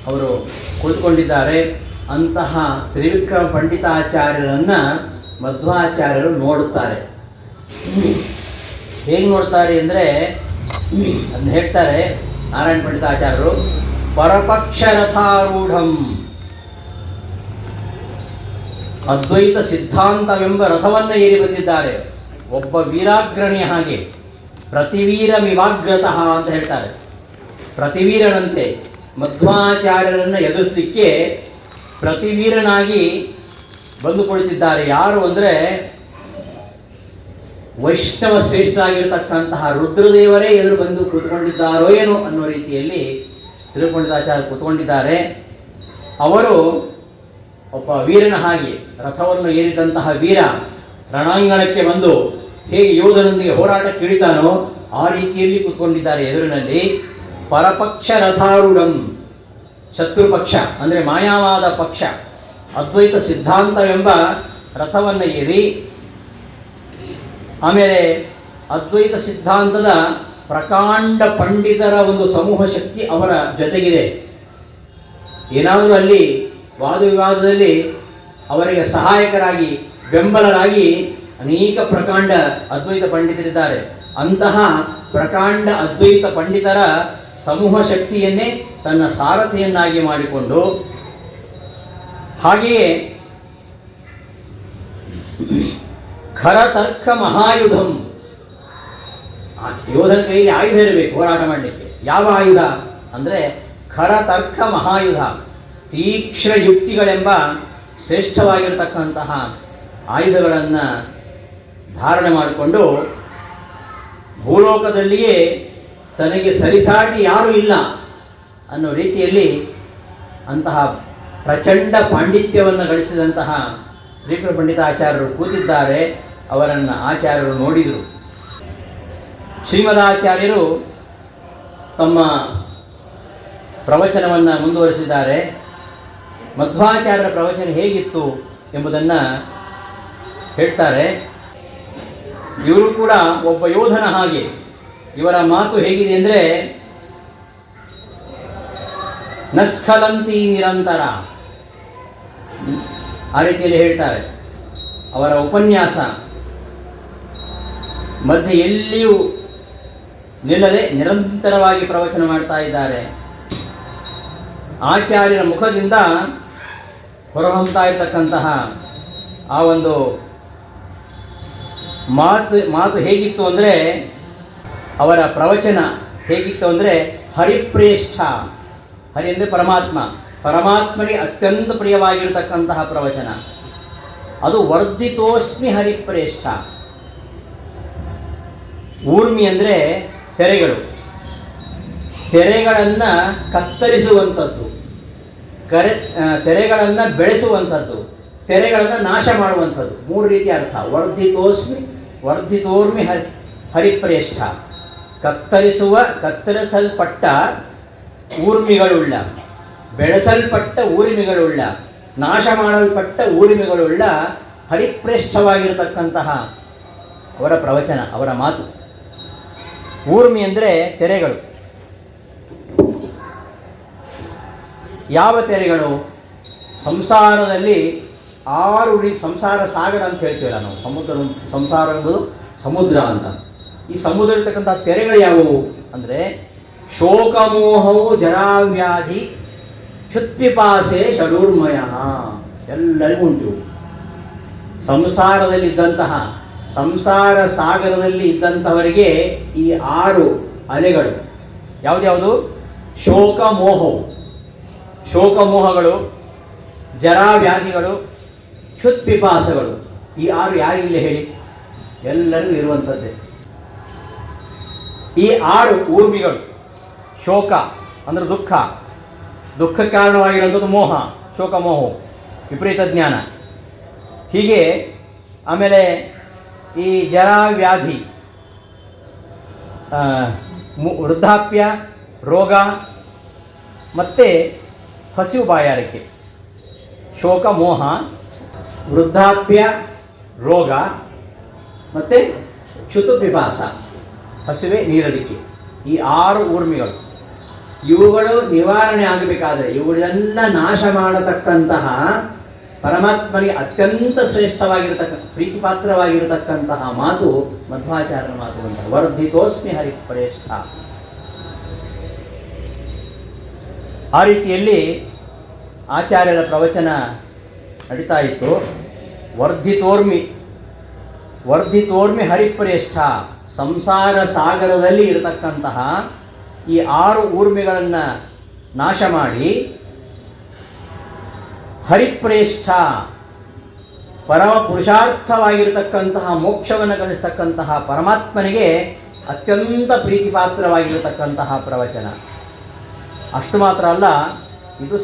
ಅವರು ಕುಳಿತುಕೊಂಡಿದ್ದಾರೆ. ಅಂತಹ ತ್ರಿವಿಕ್ರಮ ಪಂಡಿತಾಚಾರ್ಯರನ್ನು ಮಧ್ವಾಚಾರ್ಯರು ನೋಡುತ್ತಾರೆ. ಹೇಗೆ ನೋಡ್ತಾರೆ ಅಂದರೆ ಅದನ್ನ ಹೇಳ್ತಾರೆ ನಾರಾಯಣ ಪಂಡಿತಾಚಾರ್ಯರು, ಪರಪಕ್ಷರಥಾರೂಢಂ, ಅದ್ವೈತ ಸಿದ್ಧಾಂತವೆಂಬ ರಥವನ್ನು ಏರಿ ಬಂದಿದ್ದಾರೆ. ಒಬ್ಬ ವೀರಾಗ್ರಣಿಯ ಹಾಗೆ, ಪ್ರತಿವೀರಮಿವಾಗ್ರತಃ ಅಂತ ಹೇಳ್ತಾರೆ. ಪ್ರತಿವೀರನಂತೆ ಮಧ್ವಾಚಾರ್ಯರನ್ನು ಎದುರಿಸಲಿಕ್ಕೆ ಪ್ರತಿವೀರನಾಗಿ ಬಂದು ಕುಳಿತಿದ್ದಾರೆ. ಯಾರು ಅಂದರೆ ವೈಷ್ಣವ ಶ್ರೇಷ್ಠರಾಗಿರ್ತಕ್ಕಂತಹ ರುದ್ರದೇವರೇ ಎದುರು ಬಂದು ಕೂತ್ಕೊಂಡಿದ್ದಾರೋ ಏನೋ ಅನ್ನೋ ರೀತಿಯಲ್ಲಿ ತಿರುಪಂಡಿತಾಚಾರ್ಯ ಕೂತ್ಕೊಂಡಿದ್ದಾರೆ. ಅವರು ಒಬ್ಬ ವೀರನ ಹಾಗೆ, ರಥವನ್ನು ಏರಿದಂತಹ ವೀರ ರಣಾಂಗಣಕ್ಕೆ ಬಂದು ಹೇಗೆ ಯೋಧನೊಂದಿಗೆ ಹೋರಾಟಕ್ಕೆ ಇಳಿತಾನೋ ಆ ರೀತಿಯಲ್ಲಿ ಕೂತ್ಕೊಂಡಿದ್ದಾರೆ ಎದುರಿನಲ್ಲಿ. ಪರಪಕ್ಷ ರಥಾರೂಢಂ, ಶತ್ರುಪಕ್ಷ ಅಂದರೆ ಮಾಯಾವಾದ ಪಕ್ಷ, ಅದ್ವೈತ ಸಿದ್ಧಾಂತವೆಂಬ ರಥವನ್ನು ಏರಿ, ಆಮೇಲೆ ಅದ್ವೈತ ಸಿದ್ಧಾಂತದ ಪ್ರಕಾಂಡ ಪಂಡಿತರ ಒಂದು ಸಮೂಹ ಶಕ್ತಿ ಅವರ ಜೊತೆಗಿದೆ. ಏನಾದರೂ ಅಲ್ಲಿ ವಾದವಿವಾದದಲ್ಲಿ ಅವರಿಗೆ ಸಹಾಯಕರಾಗಿ ಬೆಂಬಲರಾಗಿ ಅನೇಕ ಪ್ರಕಾಂಡ ಅದ್ವೈತ ಪಂಡಿತರಿದ್ದಾರೆ. ಅಂತಹ ಪ್ರಕಾಂಡ ಅದ್ವೈತ ಪಂಡಿತರ ಸಮೂಹ ಶಕ್ತಿಯನ್ನೇ ತನ್ನ ಸಾರಥಿಯನ್ನಾಗಿ ಮಾಡಿಕೊಂಡು, ಹಾಗೆಯೇ ಖರತರ್ಕ ಮಹಾಯುಧಂ, ಯೋಧನ ಕೈಯಲ್ಲಿ ಆಯುಧ ಇರಬೇಕು ಹೋರಾಟ ಮಾಡಲಿಕ್ಕೆ. ಯಾವ ಆಯುಧ ಅಂದರೆ ಖರತರ್ಕ ಮಹಾಯುಧ, ತೀಕ್ಷ್ಣ ಯುಕ್ತಿಗಳೆಂಬ ಶ್ರೇಷ್ಠವಾಗಿರತಕ್ಕಂತಹ ಆಯುಧಗಳನ್ನು ಧಾರಣೆ ಮಾಡಿಕೊಂಡು ಭೂಲೋಕದಲ್ಲಿಯೇ ತನಗೆ ಸರಿಸಾಟಿ ಯಾರೂ ಇಲ್ಲ ಅನ್ನೋ ರೀತಿಯಲ್ಲಿ ಅಂತಹ ಪ್ರಚಂಡ ಪಾಂಡಿತ್ಯವನ್ನು ಗಳಿಸಿದಂತಹ ತ್ರಿವಿಕ್ರಮ ಪಂಡಿತಾಚಾರ್ಯರು ಕೂತಿದ್ದಾರೆ. ಅವರನ್ನು ಆಚಾರ್ಯರು ನೋಡಿದರು. ಶ್ರೀಮದಾಚಾರ್ಯರು ತಮ್ಮ ಪ್ರವಚನವನ್ನು ಮುಂದುವರಿಸಿದ್ದಾರೆ. ಮಧ್ವಾಚಾರ್ಯರ ಪ್ರವಚನ ಹೇಗಿತ್ತು ಎಂಬುದನ್ನು ಹೇಳ್ತಾರೆ. ಇವರು ಕೂಡ ಒಬ್ಬ ಯೋಧನ ಹಾಗೆ. ಇವರ ಮಾತು ಹೇಗಿದೆ ಅಂದರೆ, ನಸ್ಖಲಂತಿ ನಿರಂತರ, ಆ ರೀತಿಯಲ್ಲಿ ಹೇಳ್ತಾರೆ. ಅವರ ಉಪನ್ಯಾಸ ಮಧ್ಯೆ ಎಲ್ಲಿಯೂ ನಿಲ್ಲದೆ ನಿರಂತರವಾಗಿ ಪ್ರವಚನ ಮಾಡ್ತಾ ಇದ್ದಾರೆ. ಆಚಾರ್ಯರ ಮುಖದಿಂದ ಹೊರಹೊಮ್ತಾ ಇರತಕ್ಕಂತಹ ಆ ಒಂದು ಮಾತು ಹೇಗಿತ್ತು ಅಂದರೆ, ಅವರ ಪ್ರವಚನ ಹೇಗಿತ್ತು ಅಂದರೆ, ಹರಿಪ್ರೇಷ್ಠ, ಹರಿ ಅಂದರೆ ಪರಮಾತ್ಮ, ಪರಮಾತ್ಮನಿಗೆ ಅತ್ಯಂತ ಪ್ರಿಯವಾಗಿರತಕ್ಕಂತಹ ಪ್ರವಚನ. ಅದು ವರ್ಧಿತೋಸ್ಮಿ ಹರಿಪ್ರೇಷ್ಠ. ಊರ್ಮಿ ಅಂದರೆ ತೆರೆಗಳು, ತೆರೆಗಳನ್ನು ಕತ್ತರಿಸುವಂಥದ್ದು, ತೆರೆಗಳನ್ನು ಬೆಳೆಸುವಂಥದ್ದು, ತೆರೆಗಳನ್ನು ನಾಶ ಮಾಡುವಂಥದ್ದು. ಮೂರು ರೀತಿಯ ಅರ್ಥ. ವರ್ಧಿತೋರ್ಮಿ ಹರಿಪ್ರೇಷ್ಠ, ಕತ್ತರಿಸಲ್ಪಟ್ಟ ಊರ್ಮಿಗಳುಳ್ಳ, ಬೆಳೆಸಲ್ಪಟ್ಟ ಊರ್ಮಿಗಳುಳ್ಳ, ನಾಶ ಮಾಡಲ್ಪಟ್ಟ ಊರ್ಮಿಗಳುಳ್ಳ ಹರಿಪ್ರೇಷ್ಠವಾಗಿರತಕ್ಕಂತಹ ಅವರ ಪ್ರವಚನ, ಅವರ ಮಾತು. ಊರ್ಮಿ ಅಂದರೆ ತೆರೆಗಳು. ಯಾವ ತೆರೆಗಳು? ಸಂಸಾರದಲ್ಲಿ 6 ಸಂಸಾರ ಸಾಗರ ಅಂತ ಹೇಳ್ತೀವಲ್ಲ ನಾವು. ಸಂಸಾರ ಎಂಬುದು ಸಮುದ್ರ ಅಂತ. ಈ ಸಮುದ್ರ ಇರ್ತಕ್ಕಂಥ ತೆರೆಗಳು ಯಾವುವು ಅಂದರೆ, ಶೋಕಮೋಹವು, ಜರಾವ್ಯಾಧಿ, ಕ್ಷುತ್ಪಿಪಾಸೆ, ಷಡೂರ್ಮಯ. ಎಲ್ಲರಿಗೂ ಉಂಟು. ಸಂಸಾರದಲ್ಲಿದ್ದಂತಹ, ಸಂಸಾರ ಸಾಗರದಲ್ಲಿ ಇದ್ದಂಥವರಿಗೆ ಈ 6 ಅಲೆಗಳು ಯಾವುದ್ಯಾವುದು? ಶೋಕಮೋಹಗಳು, ಜರಾವ್ಯಾಧಿಗಳು, ಕ್ಷುತ್ಪಿಪಾಸಗಳು. ಈ 6 ಯಾರಿಲ್ಲ ಹೇಳಿ? ಎಲ್ಲರಿಗೂ ಇರುವಂಥದ್ದೇ. ಈ 6 ಊರ್ಮಿಗಳು. ಶೋಕ ಅಂದರೆ ದುಃಖಕ್ಕೆ ಕಾರಣವಾಗಿರುವಂಥದ್ದು ಮೋಹ, ಶೋಕಮೋಹ, ವಿಪರೀತ ಜ್ಞಾನ. ಹೀಗೆ ಆಮೇಲೆ ಈ ಜರಾವ್ಯಾಧಿ, ವೃದ್ಧಾಪ್ಯ, ರೋಗ ಮತ್ತು ಹಸಿವು ಬಾಯಾರಿಕೆ. ಶೋಕ, ಮೋಹ, ವೃದ್ಧಾಪ್ಯ, ರೋಗ ಮತ್ತು ಕ್ಷುತು ಪಿಪಾಸ, ಹಸಿವೆ, ನೀರಡಿಕೆ. ಈ 6 ಊರ್ಮಿಗಳು. ಇವುಗಳು ನಿವಾರಣೆ ಆಗಬೇಕಾದ್ರೆ ಇವುಗಳೆಲ್ಲ ನಾಶ ಮಾಡತಕ್ಕಂತಹ ಪರಮಾತ್ಮನಿಗೆ ಅತ್ಯಂತ ಪ್ರೀತಿಪಾತ್ರವಾಗಿರತಕ್ಕಂತಹ ಮಾತು ಮಧ್ವಾಚಾರ್ಯನ ಮಾತು ಅಂತ. ವರ್ಧಿತೋಸ್ಮಿ ಹರಿಪ್ರೇಷ್ಠ. ಆ ರೀತಿಯಲ್ಲಿ ಆಚಾರ್ಯರ ಪ್ರವಚನ ನಡೀತಾ ಇತ್ತು. ವರ್ಧಿತೋರ್ಮಿ ಹರಿಪ್ರೇಷ್ಠ. ಸಂಸಾರ ಸಾಗರದಲ್ಲಿ ಇರತಕ್ಕಂತಹ ಈ 6 ಊರ್ಮಿಗಳನ್ನು ನಾಶ ಮಾಡಿ ಹರಿಪ್ರೇಷ್ಠ ಪರಮ ಪುರುಷಾರ್ಥವಾಗಿರತಕ್ಕಂತಹ ಮೋಕ್ಷವನ್ನು ಗಳಿಸ್ತಕ್ಕಂತಹ ಪರಮಾತ್ಮನಿಗೆ ಅತ್ಯಂತ ಪ್ರೀತಿಪಾತ್ರವಾಗಿರತಕ್ಕಂತಹ ಪ್ರವಚನ. ಅಷ್ಟು ಮಾತ್ರ ಅಲ್ಲ, ಇದು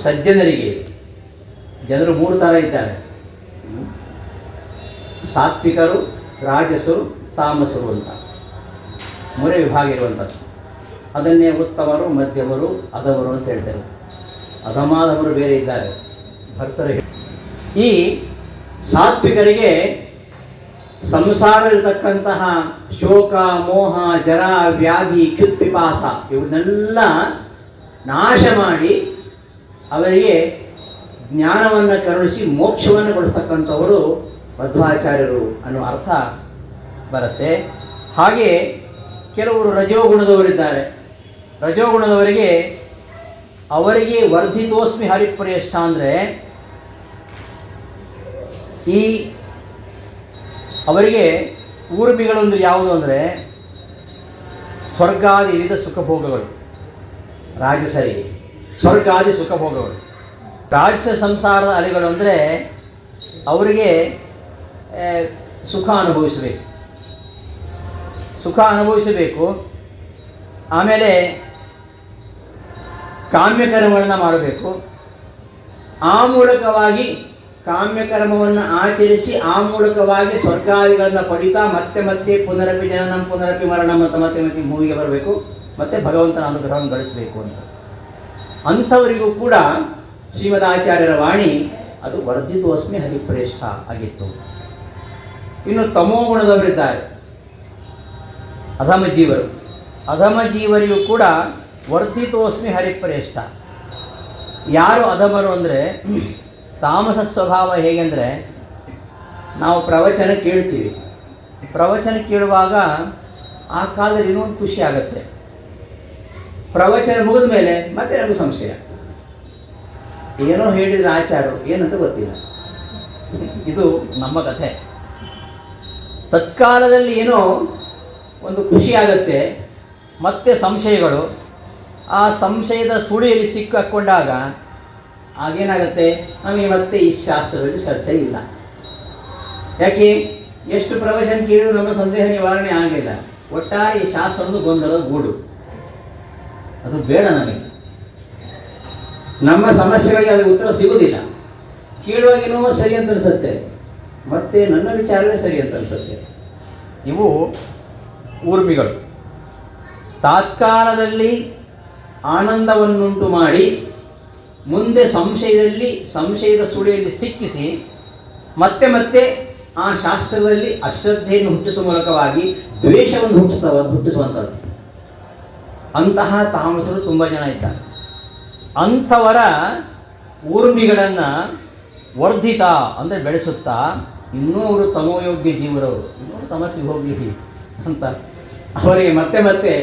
ಸಜ್ಜನರಿಗೆ. ಜನರು 3 ಥರ ಇದ್ದಾರೆ: ಸಾತ್ವಿಕರು, ರಾಜಸರು, ತಾಮಸರು ಅಂತ 3 ವಿಭಾಗ ಇರುವಂಥದ್ದು. ಅದನ್ನೇ ಉತ್ತಮರು, ಮಧ್ಯಮರು, ಅಧಮರು ಅಂತ ಹೇಳ್ತಾರೆ. ಅಧಮಾಧಮರು ಬೇರೆ ಇದ್ದಾರೆ, ಭರ್ತರು. ಈ ಸಾತ್ವಿಕರಿಗೆ ಸಂಸಾರದಲ್ಲಿರ್ತಕ್ಕಂತಹ ಶೋಕ, ಮೋಹ, ಜರ, ವ್ಯಾಧಿ, ಕ್ಷುತ್ಪಿಪಾಸ ಇವನ್ನೆಲ್ಲ ನಾಶ ಮಾಡಿ ಅವರಿಗೆ ಜ್ಞಾನವನ್ನು ಕರುಣಿಸಿ ಮೋಕ್ಷವನ್ನು ಕೊಡಿಸ್ತಕ್ಕಂಥವರು ಮಧ್ವಾಚಾರ್ಯರು ಅನ್ನುವ ಅರ್ಥ ಬರುತ್ತೆ. ಹಾಗೆ ಕೆಲವರು ರಜೋಗುಣದವರಿದ್ದಾರೆ. ರಜೋಗುಣದವರಿಗೆ ವರ್ಧಿತೋಸ್ಮಿ ಹರಿಪ್ರೇಷ್ಠ ಅಂದರೆ ಅವರಿಗೆ ಊರ್ಮಿಗಳೊಂದು ಯಾವುದು ಅಂದರೆ ಸ್ವರ್ಗಾದಿ ವಿವಿಧ ಸುಖಭೋಗಗಳು. ರಾಜಸರಿಗೆ ಸ್ವರ್ಗಾದಿ ಸುಖಭೋಗಗಳು. ರಾಜಸ ಸಂಸಾರದ ಅಲೆಗಳು ಅಂದರೆ ಅವರಿಗೆ ಸುಖ ಅನುಭವಿಸಬೇಕು. ಆಮೇಲೆ ಕಾಮ್ಯಕರ್ಮಗಳನ್ನು ಮಾಡಬೇಕು. ಆ ಮೂಲಕವಾಗಿ ಕಾಮ್ಯಕರ್ಮವನ್ನು ಆಚರಿಸಿ ಆ ಮೂಲಕವಾಗಿ ಸ್ವರ್ಗಾದಿಗಳನ್ನು ಪಡಿತಾ ಮತ್ತೆ ಪುನರಪಿ ಜನನಂ ಪುನರಪಿ ಮರಣಂ ಅಂತ ಮತ್ತೆ ಮೂವಿಗೆ ಬರಬೇಕು, ಮತ್ತೆ ಭಗವಂತನ ಅನುಗ್ರಹವನ್ನು ಗಳಿಸಬೇಕು ಅಂತ. ಅಂಥವರಿಗೂ ಕೂಡ ಶ್ರೀಮದಾಚಾರ್ಯರ ವಾಣಿ ಅದು ವರ್ಧಿತೋಸ್ಮಿ ಹರಿಪ್ರೇಷ್ಠ ಆಗಿತ್ತು. ಇನ್ನು ತಮೋಗುಣದವರಿದ್ದಾರೆ, ಅಧಮ ಜೀವರಿಗೂ ಕೂಡ ವರ್ಧಿತೋಸ್ಮಿ ಹರಿಪ್ರೇಷ್ಠ. ಯಾರು ಅಧಮರು ಅಂದರೆ ತಾಮಸ ಸ್ವಭಾವ. ಹೇಗೆಂದರೆ ನಾವು ಪ್ರವಚನ ಕೇಳ್ತೀವಿ. ಪ್ರವಚನ ಕೇಳುವಾಗ ಆ ಕಾಲದಲ್ಲಿ ಇನ್ನೊಂದು ಖುಷಿ ಆಗುತ್ತೆ. ಪ್ರವಚನ ಮುಗಿದ ಮೇಲೆ ಮತ್ತೆ ನಮಗೆ ಸಂಶಯ, ಏನೋ ಹೇಳಿದ್ರೆ ಆಚಾರ್ಯರು ಏನಂತ ಗೊತ್ತಿಲ್ಲ. ಇದು ನಮ್ಮ ಕಥೆ. ತತ್ಕಾಲದಲ್ಲಿ ಏನೋ ಒಂದು ಖುಷಿ ಆಗುತ್ತೆ, ಮತ್ತೆ ಸಂಶಯಗಳು. ಆ ಸಂಶಯದ ಸುಳಿಯಲ್ಲಿ ಸಿಕ್ಕಾಕೊಂಡಾಗ ಆಗೇನಾಗುತ್ತೆ, ನಮಗೆ ಮತ್ತೆ ಈ ಶಾಸ್ತ್ರದಲ್ಲಿ ಶ್ರದ್ಧೆ ಇಲ್ಲ. ಯಾಕೆ? ಎಷ್ಟು ಪ್ರವಚನ ಕೇಳಿದ್ರು ನಮ್ಮ ಸಂದೇಹ ನಿವಾರಣೆ ಆಗಿಲ್ಲ. ಒಟ್ಟಾರೆ ಈ ಶಾಸ್ತ್ರದ ಗೊಂದಲದ ಗೂಡು. ಅದು ಬೇಡ ನಮಗೆ. ನಮ್ಮ ಸಮಸ್ಯೆಗಳಿಗೆ ಅದಕ್ಕೆ ಉತ್ತರ ಸಿಗುವುದಿಲ್ಲ. ಕೇಳುವಾಗೇನೋ ಸರಿ ಅಂತ ಅನಿಸುತ್ತೆ, ಮತ್ತೆ ನನ್ನ ವಿಚಾರವೇ ಸರಿ ಅಂತ ಅನಿಸುತ್ತೆ. ಇವು ಊರ್ಮಿಗಳು. ತಾತ್ಕಾಲದಲ್ಲಿ ಆನಂದವನ್ನುಂಟು ಮಾಡಿ ಮುಂದೆ ಸಂಶಯದ ಸುಳಿಯಲ್ಲಿ ಸಿಕ್ಕಿಸಿ ಮತ್ತೆ ಆ ಶಾಸ್ತ್ರದಲ್ಲಿ ಅಶ್ರದ್ಧೆಯನ್ನು ಹುಟ್ಟಿಸುವ ಮೂಲಕವಾಗಿ ದ್ವೇಷವನ್ನು ಹುಟ್ಟಿಸುವಂಥದ್ದು. ಅಂತಹ ತಾಮಸರು ತುಂಬ ಜನ ಇದ್ದಾರೆ. ಅಂಥವರ ಊರ್ಮಿಗಳನ್ನು ವರ್ಧಿತ ಅಂದರೆ ಬೆಳೆಸುತ್ತಾ, ಇನ್ನೂ ಅವರು ತಮೋಯೋಗ್ಯ ಜೀವರವರು, ಇನ್ನೂ ತಮಸ್ಸಿಗೆ ಹೋಗಿ ಅಂತ ಅವರಿಗೆ ಮತ್ತೆ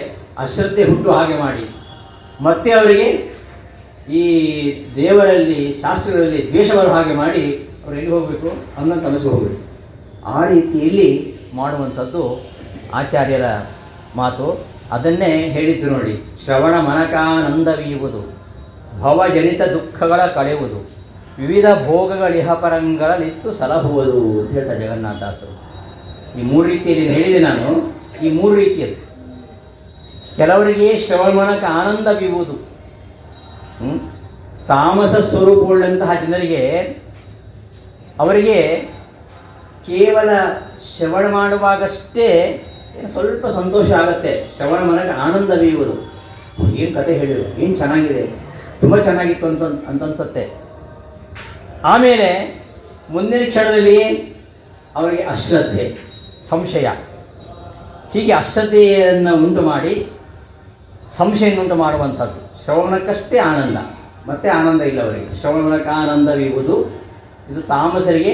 ಅಶ್ರದ್ಧೆ ಹುಟ್ಟು ಹಾಗೆ ಮಾಡಿ, ಮತ್ತೆ ಅವರಿಗೆ ಈ ದೇವರಲ್ಲಿ ಶಾಸ್ತ್ರಗಳಲ್ಲಿ ದ್ವೇಷ ಬರೋ ಹಾಗೆ ಮಾಡಿ ಅವರು ಎಲ್ಲಿ ಹೋಗಬೇಕು ಅನ್ನೋ ತಮಸ್ಸಿಗೆ ಹೋಗಬೇಕು. ಆ ರೀತಿಯಲ್ಲಿ ಮಾಡುವಂಥದ್ದು ಆಚಾರ್ಯರ ಮಾತು. ಅದನ್ನೇ ಹೇಳಿದ್ದು ನೋಡಿ, ಶ್ರವಣ ಮನಕಾನಂದವೀಯುವುದು, ಭವಜನಿತ ದುಃಖಗಳ ಕಳೆಯುವುದು, ವಿವಿಧ ಭೋಗಗಳಿಹಪರಂಗಳಲ್ಲಿತ್ತು ಸಲಹುವುದು ಅಂತ ಹೇಳ್ತಾರೆ ಜಗನ್ನಾಥದಾಸರು. ಈ 3 ರೀತಿಯಲ್ಲಿ ಹೇಳಿದೆ ನಾನು. ಈ 3 ರೀತಿಯಲ್ಲಿ ಕೆಲವರಿಗೆ ಶ್ರವಣಮನಕ ಆನಂದ ಬೀವುದು, ತಾಮಸ ಸ್ವರೂಪವುಳ್ಳಂತಹ ಜನರಿಗೆ ಅವರಿಗೆ ಕೇವಲ ಶ್ರವಣ ಮಾಡುವಾಗಷ್ಟೇ ಸ್ವಲ್ಪ ಸಂತೋಷ ಆಗುತ್ತೆ. ಶ್ರವಣ ಮನಕ ಆನಂದ ಬೀಯುವುದು. ಏನು ಕತೆ ಹೇಳಿದರು, ಏನು ಚೆನ್ನಾಗಿದೆ, ತುಂಬ ಚೆನ್ನಾಗಿತ್ತು ಅಂತ ಅನ್ಸುತ್ತೆ. ಆಮೇಲೆ ಮುಂದಿನ ಕ್ಷಣದಲ್ಲಿ ಅವರಿಗೆ ಅಶ್ರದ್ಧೆ, ಸಂಶಯ, ಹೀಗೆ ಅಶ್ರದ್ಧೆಯನ್ನು ಉಂಟು ಮಾಡಿ ಸಂಶಯವನ್ನುಂಟು ಮಾಡುವಂಥದ್ದು. ಶ್ರವಣಕ್ಕಷ್ಟೇ ಆನಂದ, ಮತ್ತೆ ಆನಂದ ಇಲ್ಲ ಅವರಿಗೆ. ಶ್ರವಣಕ್ಕೆ ಆನಂದವಿರುವುದು, ಇದು ತಾಮಸರಿಗೆ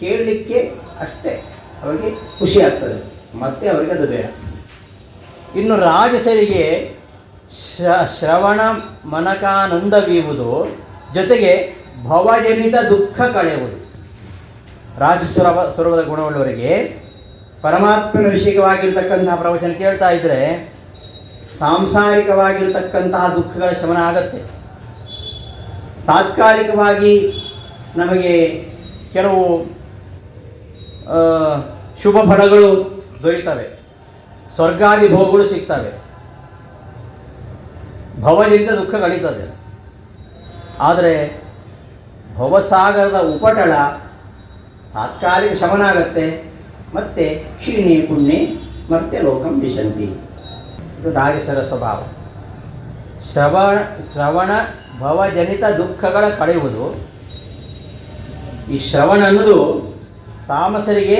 ಕೇಳಲಿಕ್ಕೆ ಅಷ್ಟೇ ಅವರಿಗೆ ಖುಷಿ ಆಗ್ತದೆ, ಮತ್ತೆ ಅವರಿಗೆ ಅದು ಬೇಡ. ಇನ್ನು ರಾಜಸರಿಗೆ ಶ್ರವಣ ಮನಕಾನಂದವೀವುದು, ಜೊತೆಗೆ ಭವಜನಿತ ದುಃಖ ಕಳೆಯುವುದು. ಸ್ವರೂಪದ ಗುಣವುಳ್ಳವರಿಗೆ ಪರಮಾತ್ಮನ ವಿಷಯವಾಗಿರ್ತಕ್ಕಂತಹ ಪ್ರವಚನ ಕೇಳ್ತಾ ಇದ್ದರೆ ಸಾಂಸಾರಿಕವಾಗಿರ್ತಕ್ಕಂತಹ ದುಃಖಗಳ ಶಮನ ಆಗತ್ತೆ. ತಾತ್ಕಾಲಿಕವಾಗಿ ನಮಗೆ ಕೆಲವು ಶುಭ ಫಲಗಳು ದೊರೀತವೆ, ಸ್ವರ್ಗಾದಿ ಭೋಗಗಳು ಸಿಗ್ತವೆ, ಭವದಿಂದ ದುಃಖ ಕಳೀತದೆ. ಆದರೆ ಭವಸಾಗರದ ಉಪಟಳ ತಾತ್ಕಾಲಿಕ ಶಮನ ಆಗತ್ತೆ, ಮತ್ತೆ ಕ್ಷೀಣೆ ಪುಣ್ಯೆ ಮತ್ತೆ ಲೋಕಂ ವಿಶಂತಿ. ಇದು ರಾಜಸರ ಸ್ವಭಾವ. ಶ್ರವಣ ಭವಜನಿತ ದುಃಖಗಳ ಕಳೆಯುವುದು. ಈ ಶ್ರವಣ ಅನ್ನೋದು ತಾಮಸರಿಗೆ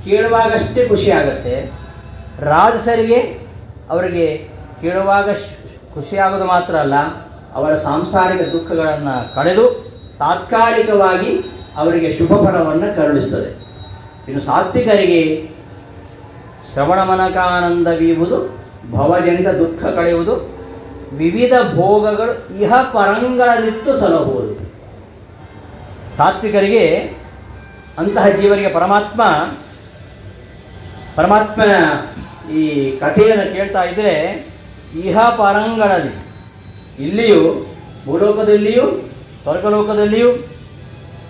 ಕೇಳುವಾಗಷ್ಟೇ ಖುಷಿ ಆಗತ್ತೆ, ರಾಜಸರಿಗೆ ಅವರಿಗೆ ಕೇಳುವಾಗ ಖುಷಿಯಾಗೋದು ಮಾತ್ರ ಅಲ್ಲ, ಅವರ ಸಾಂಸಾರಿಕ ದುಃಖಗಳನ್ನು ಕಳೆದು ತಾತ್ಕಾಲಿಕವಾಗಿ ಅವರಿಗೆ ಶುಭ ಫಲವನ್ನು ಕರುಣಿಸ್ತದೆ. ಇನ್ನು ಸಾತ್ವಿಕರಿಗೆ ಶ್ರವಣ ಮನಕಾನಂದವೀವುದು, ಭವಜನಿತ ದುಃಖ ಕಳೆಯುವುದು, ವಿವಿಧ ಭೋಗಗಳು ಇಹ ಪರಂಗಳಲ್ಲಿತ್ತು ಸಲಹುವುದು. ಸಾತ್ವಿಕರಿಗೆ ಅಂತಹ ಜೀವರಿಗೆ ಪರಮಾತ್ಮನ ಈ ಕಥೆಯನ್ನು ಕೇಳ್ತಾ ಇದ್ದರೆ ಇಹ ಪರಂಗಳಲ್ಲಿ, ಇಲ್ಲಿಯೂ ಭೂಲೋಕದಲ್ಲಿಯೂ ಸ್ವರ್ಗಲೋಕದಲ್ಲಿಯೂ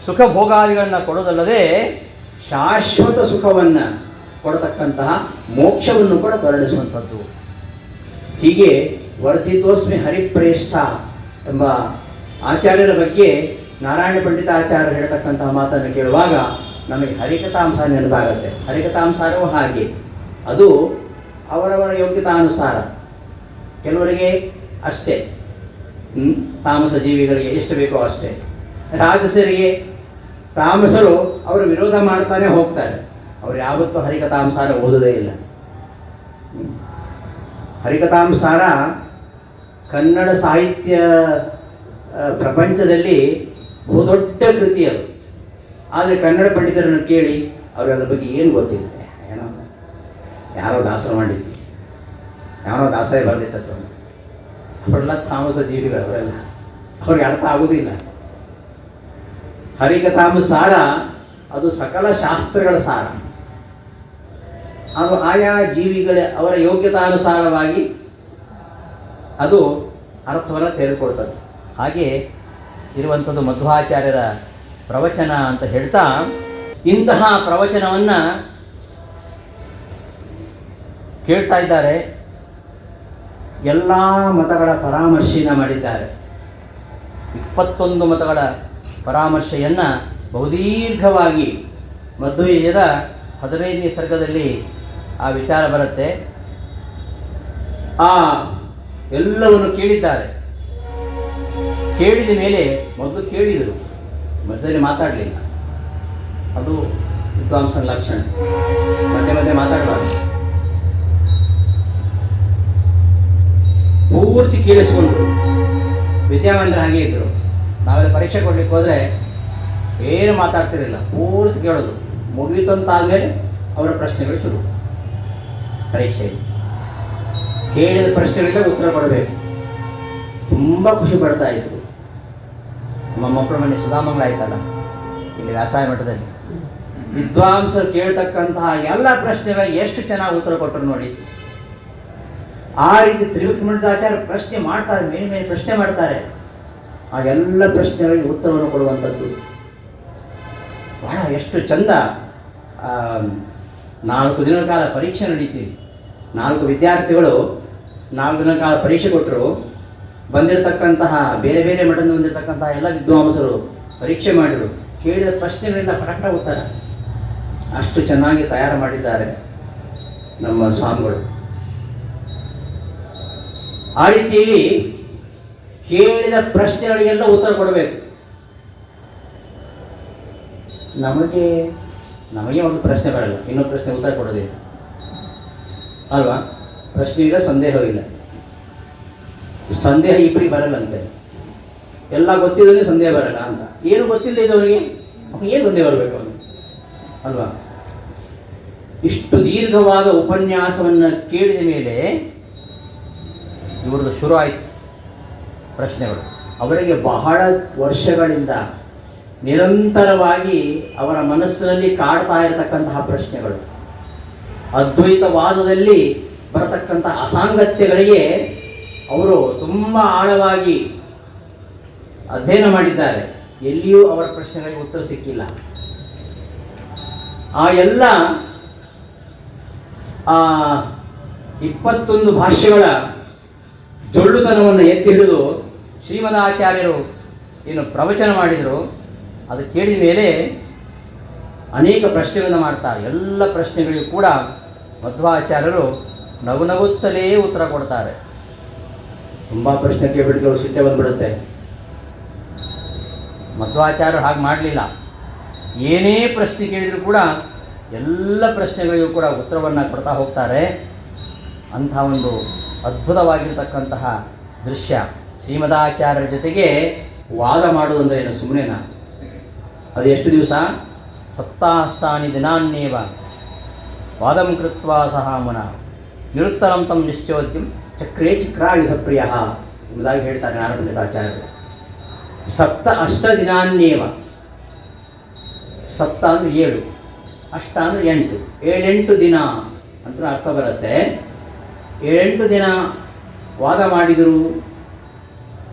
ಸುಖ ಭೋಗಾದಿಗಳನ್ನು ಕೊಡೋದಲ್ಲದೆ ಶಾಶ್ವತ ಸುಖವನ್ನು ಕೊಡತಕ್ಕಂತಹ ಮೋಕ್ಷವನ್ನು ಕೂಡ ಕರುಣಿಸುವಂಥದ್ದು. ಹೀಗೆ ವರ್ಧಿತೋಸ್ಮಿ ಹರಿಪ್ರೇಷ್ಠ ಎಂಬ ಆಚಾರ್ಯರ ಬಗ್ಗೆ ನಾರಾಯಣ ಪಂಡಿತಾಚಾರ್ಯರು ಹೇಳ್ತಕ್ಕಂತಹ ಮಾತನ್ನು ಕೇಳುವಾಗ ನಮಗೆ ಹರಿಕಥಾಂಸಾರ ನೆನಪಾಗುತ್ತೆ. ಹರಿಕಥಾಂಸಾರವೂ ಹಾಗೆ, ಅದು ಅವರವರ ಯೋಗ್ಯತಾನುಸಾರ. ಕೆಲವರಿಗೆ ಅಷ್ಟೇ, ತಾಮಸ ಜೀವಿಗಳಿಗೆ ಎಷ್ಟು ಬೇಕೋ ಅಷ್ಟೇ. ರಾಜಸರಿಗೆ ತಾಮಸರು ಅವರು ವಿರೋಧ ಮಾಡ್ತಾನೆ ಹೋಗ್ತಾರೆ, ಅವರು ಯಾವತ್ತೂ ಹರಿಕಥಾಂಸಾರ ಓದೋದೇ ಇಲ್ಲ. ಹರಿಕಥಾಂಸಾರ ಕನ್ನಡ ಸಾಹಿತ್ಯ ಪ್ರಪಂಚದಲ್ಲಿ ಬಹುದೊಡ್ಡ ಕೃತಿ ಅದು. ಆದರೆ ಕನ್ನಡ ಪಂಡಿತರನ್ನು ಕೇಳಿ ಅವ್ರಿಗೆ ಅದ್ರ ಬಗ್ಗೆ ಏನು ಗೊತ್ತಿಲ್ಲ. ಏನೋ ಯಾರೋ ದಾಸರು ಮಾಡಿದ್ವಿ, ಯಾರೋ ದಾಸರೇ ಬರೆದಿತ್ತು, ಅವರೆಲ್ಲ ತಾಮಸ ಜೀವಿಗಳು, ಅವರೆಲ್ಲ ಅವ್ರಿಗೆ ಅರ್ಥ ಆಗೋದಿಲ್ಲ. ಹರಿಕಥಾಂಸಾರ ಅದು ಸಕಲ ಶಾಸ್ತ್ರಗಳ ಸಾರ. ಅದು ಆಯಾ ಜೀವಿಗಳ ಅವರ ಯೋಗ್ಯತಾನುಸಾರವಾಗಿ ಅದು ಅರ್ಥವನ್ನು ತೆರೆದುಕೊಳ್ತದೆ. ಹಾಗೆ ಇರುವಂಥದ್ದು ಮಧ್ವಾಚಾರ್ಯರ ಪ್ರವಚನ ಅಂತ ಹೇಳ್ತಾ, ಇಂತಹ ಪ್ರವಚನವನ್ನು ಕೇಳ್ತಾ ಇದ್ದಾರೆ. ಎಲ್ಲ ಮತಗಳ ಪರಾಮರ್ಶೆಯನ್ನು ಮಾಡಿದ್ದಾರೆ. 21 ಮತಗಳ ಪರಾಮರ್ಶೆಯನ್ನು ಬಹುದೀರ್ಘವಾಗಿ ಮಧ್ವಯುಜದ 15ನೇ ಸರ್ಗದಲ್ಲಿ ಆ ವಿಚಾರ ಬರುತ್ತೆ. ಆ ಎಲ್ಲವನ್ನು ಕೇಳಿದ್ದಾರೆ. ಕೇಳಿದ ಮೇಲೆ ಮೊದಲು ಕೇಳಿದರು, ಮಧ್ಯದಲ್ಲಿ ಮಾತಾಡಲಿಲ್ಲ. ಅದು ವಿದ್ವಾಂಸನ ಲಕ್ಷಣ, ಮಧ್ಯೆ ಮಧ್ಯೆ ಮಾತಾಡಬಾರ್ದು. ಪೂರ್ತಿ ಕೇಳಿಸ್ಕೊಂಡ್ರು. ವಿದ್ಯಾವಂತರು ಹಾಗೆ ಇದ್ದರು. ನಾವೆಲ್ಲ ಪರೀಕ್ಷೆ ಕೊಡ್ಲಿಕ್ಕೆ ಹೋದರೆ ಏನು ಮಾತಾಡ್ತಿರಲಿಲ್ಲ, ಪೂರ್ತಿ ಕೇಳೋದು. ಮುಗಿತಂತಾದ್ಮೇಲೆ ಅವರ ಪ್ರಶ್ನೆಗಳು ಶುರು. ಪರೀಕ್ಷೆಯಲ್ಲಿ ಕೇಳಿದ ಪ್ರಶ್ನೆಗಳಿಂದ ಉತ್ತರ ಕೊಡಬೇಕು. ತುಂಬ ಖುಷಿ ಪಡ್ತಾ ಇದ್ರು. ನಮ್ಮ ಮಕ್ಕಳ ಮನೆ ಸುಧಾಮಂಗಳ ಆಯ್ತಲ್ಲ ಇಲ್ಲಿ ವ್ಯಾಸಾಯ ಮಠದಲ್ಲಿ, ವಿದ್ವಾಂಸರು ಕೇಳ್ತಕ್ಕಂತಹ ಎಲ್ಲ ಪ್ರಶ್ನೆಗಳಿಗೆ ಎಷ್ಟು ಚೆನ್ನಾಗಿ ಉತ್ತರ ಕೊಟ್ಟರು ನೋಡಿ. ಆ ರೀತಿ ತ್ರಿವಿಕ್ರಮಾಚಾರ್ಯ ಪ್ರಶ್ನೆ ಮಾಡ್ತಾರೆ, ಮೇಲೆ ಮೇಲೆ ಪ್ರಶ್ನೆ ಮಾಡ್ತಾರೆ. ಆ ಎಲ್ಲ ಪ್ರಶ್ನೆಗಳಿಗೆ ಉತ್ತರವನ್ನು ಕೊಡುವಂಥದ್ದು ಬಹಳ ಎಷ್ಟು ಚಂದ. 4 ದಿನಗಳ ಕಾಲ ಪರೀಕ್ಷೆ ನಡೀತೀವಿ. 4 ವಿದ್ಯಾರ್ಥಿಗಳು 4 ದಿನಗಳ ಕಾಲ ಪರೀಕ್ಷೆ ಕೊಟ್ಟರು. ಬಂದಿರತಕ್ಕಂತಹ ಬೇರೆ ಬೇರೆ ಮಠದಿಂದ ಬಂದಿರತಕ್ಕಂತಹ ಎಲ್ಲ ವಿದ್ವಾಂಸರು ಪರೀಕ್ಷೆ ಮಾಡಿದರು. ಕೇಳಿದ ಪ್ರಶ್ನೆಗಳಿಂದ ಪಟಕ ಉತ್ತರ ಅಷ್ಟು ಚೆನ್ನಾಗಿ ತಯಾರು ಮಾಡಿದ್ದಾರೆ ನಮ್ಮ ಸ್ವಾಮಿಗಳು. ಆ ರೀತಿಯಲ್ಲಿ ಕೇಳಿದ ಪ್ರಶ್ನೆಗಳಿಗೆಲ್ಲ ಉತ್ತರ ಕೊಡಬೇಕು. ನಮಗೆ ಒಂದು ಪ್ರಶ್ನೆ ಬರಲ್ಲ, ಇನ್ನೊಂದು ಪ್ರಶ್ನೆ ಉತ್ತರ ಕೊಡೋದಿಲ್ಲ ಅಲ್ವಾ? ಪ್ರಶ್ನೆ ಇಲ್ಲ, ಸಂದೇಹ ಇಲ್ಲ. ಸಂದೇಹ ಇಬ್ಬರಿಗೆ ಬರಲ್ಲಂತೆ. ಎಲ್ಲ ಗೊತ್ತಿದ್ರೆ ಸಂದೇಹ ಬರಲ್ಲ ಅಂತ. ಏನು ಗೊತ್ತಿಲ್ಲದೆ ಇದ್ದವರಿಗೆ ಏನು ಸಂದೇಹ ಬರಬೇಕು ಅವನು ಅಲ್ವಾ? ಇಷ್ಟು ದೀರ್ಘವಾದ ಉಪನ್ಯಾಸವನ್ನು ಕೇಳಿದ ಮೇಲೆ ಇವ್ರದ್ದು ಶುರು ಆಯಿತು ಪ್ರಶ್ನೆಗಳು. ಅವರಿಗೆ ಬಹಳ ವರ್ಷಗಳಿಂದ ನಿರಂತರವಾಗಿ ಅವರ ಮನಸ್ಸಿನಲ್ಲಿ ಕಾಡ್ತಾ ಇರತಕ್ಕಂತಹ ಪ್ರಶ್ನೆಗಳು, ಅದ್ವೈತವಾದದಲ್ಲಿ ಬರತಕ್ಕಂತಹ ಅಸಾಂಗತ್ಯಗಳಿಗೆ ಅವರು ತುಂಬ ಆಳವಾಗಿ ಅಧ್ಯಯನ ಮಾಡಿದ್ದಾರೆ. ಎಲ್ಲಿಯೂ ಅವರ ಪ್ರಶ್ನೆಗಳಿಗೆ ಉತ್ತರ ಸಿಕ್ಕಿಲ್ಲ. ಆ ಎಲ್ಲ 21 ಭಾಷ್ಯಗಳ ಜೊಳ್ಳುತನವನ್ನು ಎತ್ತಿ ಹಿಡಿದು ಶ್ರೀಮದಾಚಾರ್ಯರು ಏನು ಪ್ರವಚನ ಮಾಡಿದರು ಅದು ಕೇಳಿದ ಮೇಲೆ ಅನೇಕ ಪ್ರಶ್ನೆಗಳನ್ನು ಮಾಡ್ತಾರೆ. ಎಲ್ಲ ಪ್ರಶ್ನೆಗಳಿಗೂ ಕೂಡ ಮಧ್ವಾಚಾರ್ಯರು ನಗು ನಗುತ್ತಲೇ ಉತ್ತರ ಕೊಡ್ತಾರೆ. ತುಂಬ ಪ್ರಶ್ನೆ ಕೇಳಿಬಿಟ್ಟು ಅವ್ರು ಸಿಟ್ಟೆ ಬಂದ್ಬಿಡುತ್ತೆ. ಮಧ್ವಾಚಾರ್ಯರು ಹಾಗೆ ಮಾಡಲಿಲ್ಲ. ಏನೇ ಪ್ರಶ್ನೆ ಕೇಳಿದರೂ ಕೂಡ ಎಲ್ಲ ಪ್ರಶ್ನೆಗಳಿಗೂ ಕೂಡ ಉತ್ತರವನ್ನು ಕೊಡ್ತಾ ಹೋಗ್ತಾರೆ. ಅಂಥ ಒಂದು ಅದ್ಭುತವಾಗಿರ್ತಕ್ಕಂತಹ ದೃಶ್ಯ. ಶ್ರೀಮದಾಚಾರ್ಯರ ಜೊತೆಗೆ ವಾದ ಮಾಡುವುದಂದರೆ ಏನು ಸುಮ್ಮನೆನಾ? ಅದು ಎಷ್ಟು ದಿವಸ? ಸಪ್ತಾಷ್ಟಾನಿ ದಿನಾನ್ನೇವ ವಾದಂ ಕೃತ್ವಾ ಸಹ ಮುನ ನಿರುತ್ತರಂ ತಂ ನಿಶ್ಚೋದ್ಯಂ ಚಕ್ರೇ ಚಿಕ್ರಾಯುಧ ಪ್ರಿಯ ಎಂಬುದಾಗಿ ಹೇಳ್ತಾರೆ ನಾರಾಯಣಾಚಾರ್ಯರು. ಅಷ್ಟ ದಿನಾನ್ನೇವ, ಸಪ್ತ ಅಂದರೆ 7, ಅಷ್ಟ ಅಂದರೆ 8, 7-8 ದಿನ ಅಂತ ಅರ್ಥ ಬರುತ್ತೆ. 7-8 ದಿನ ವಾದ ಮಾಡಿದರು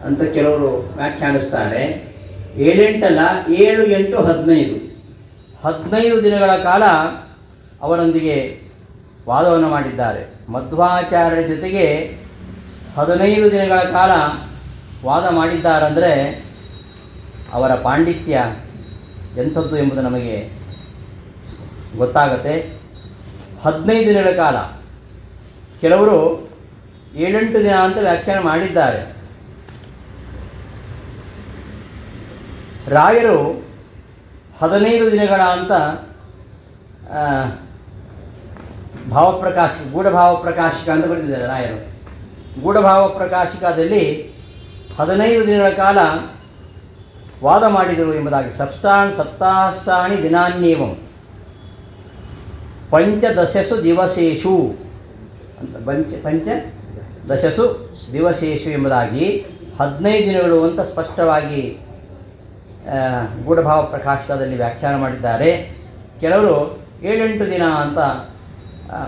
ಅಂತ ಕೆಲವರು ವ್ಯಾಖ್ಯಾನಿಸ್ತಾರೆ. 7-8 ಅಲ್ಲ, 7-8 15 ದಿನಗಳ ಕಾಲ ಅವರೊಂದಿಗೆ ವಾದವನ್ನು ಮಾಡಿದ್ದಾರೆ. ಮಧ್ವಾಚಾರ್ಯರ ಜೊತೆಗೆ 15 ದಿನಗಳ ಕಾಲ ವಾದ ಮಾಡಿದ್ದಾರಂದರೆ ಅವರ ಪಾಂಡಿತ್ಯ ಎಂಥದ್ದು ಎಂಬುದು ನಮಗೆ ಗೊತ್ತಾಗತ್ತೆ. 15 ದಿನಗಳ ಕಾಲ, ಕೆಲವರು 7-8 ದಿನ ಅಂತ ವ್ಯಾಖ್ಯಾನ ಮಾಡಿದ್ದಾರೆ. ರಾಯರು 15 ದಿನಗಳ ಅಂತ ಗೂಢಭಾವಪ್ರಕಾಶಿಕ ಅಂತ ಬರೆದಿದ್ದಾರೆ ರಾಯರು. ಗೂಢಭಾವಪ್ರಕಾಶಿಕದಲ್ಲಿ 15 ದಿನಗಳ ಕಾಲ ವಾದ ಮಾಡಿದರು ಎಂಬುದಾಗಿ ಸಪ್ತಾಷ್ಟಾನಿ ದಿನಾನ್ಯೇವಂ ಪಂಚದಶಸು ದಿವಸೇಷು ಅಂತ ಪಂಚದಶಸು ದಿವಸೇಷು ಎಂಬುದಾಗಿ 15 ದಿನಗಳು ಅಂತ ಸ್ಪಷ್ಟವಾಗಿ ಗೂಢಭಾವ ಪ್ರಕಾಶಕದಲ್ಲಿ ವ್ಯಾಖ್ಯಾನ ಮಾಡಿದ್ದಾರೆ. ಕೆಲವರು 7-8 ದಿನ ಅಂತ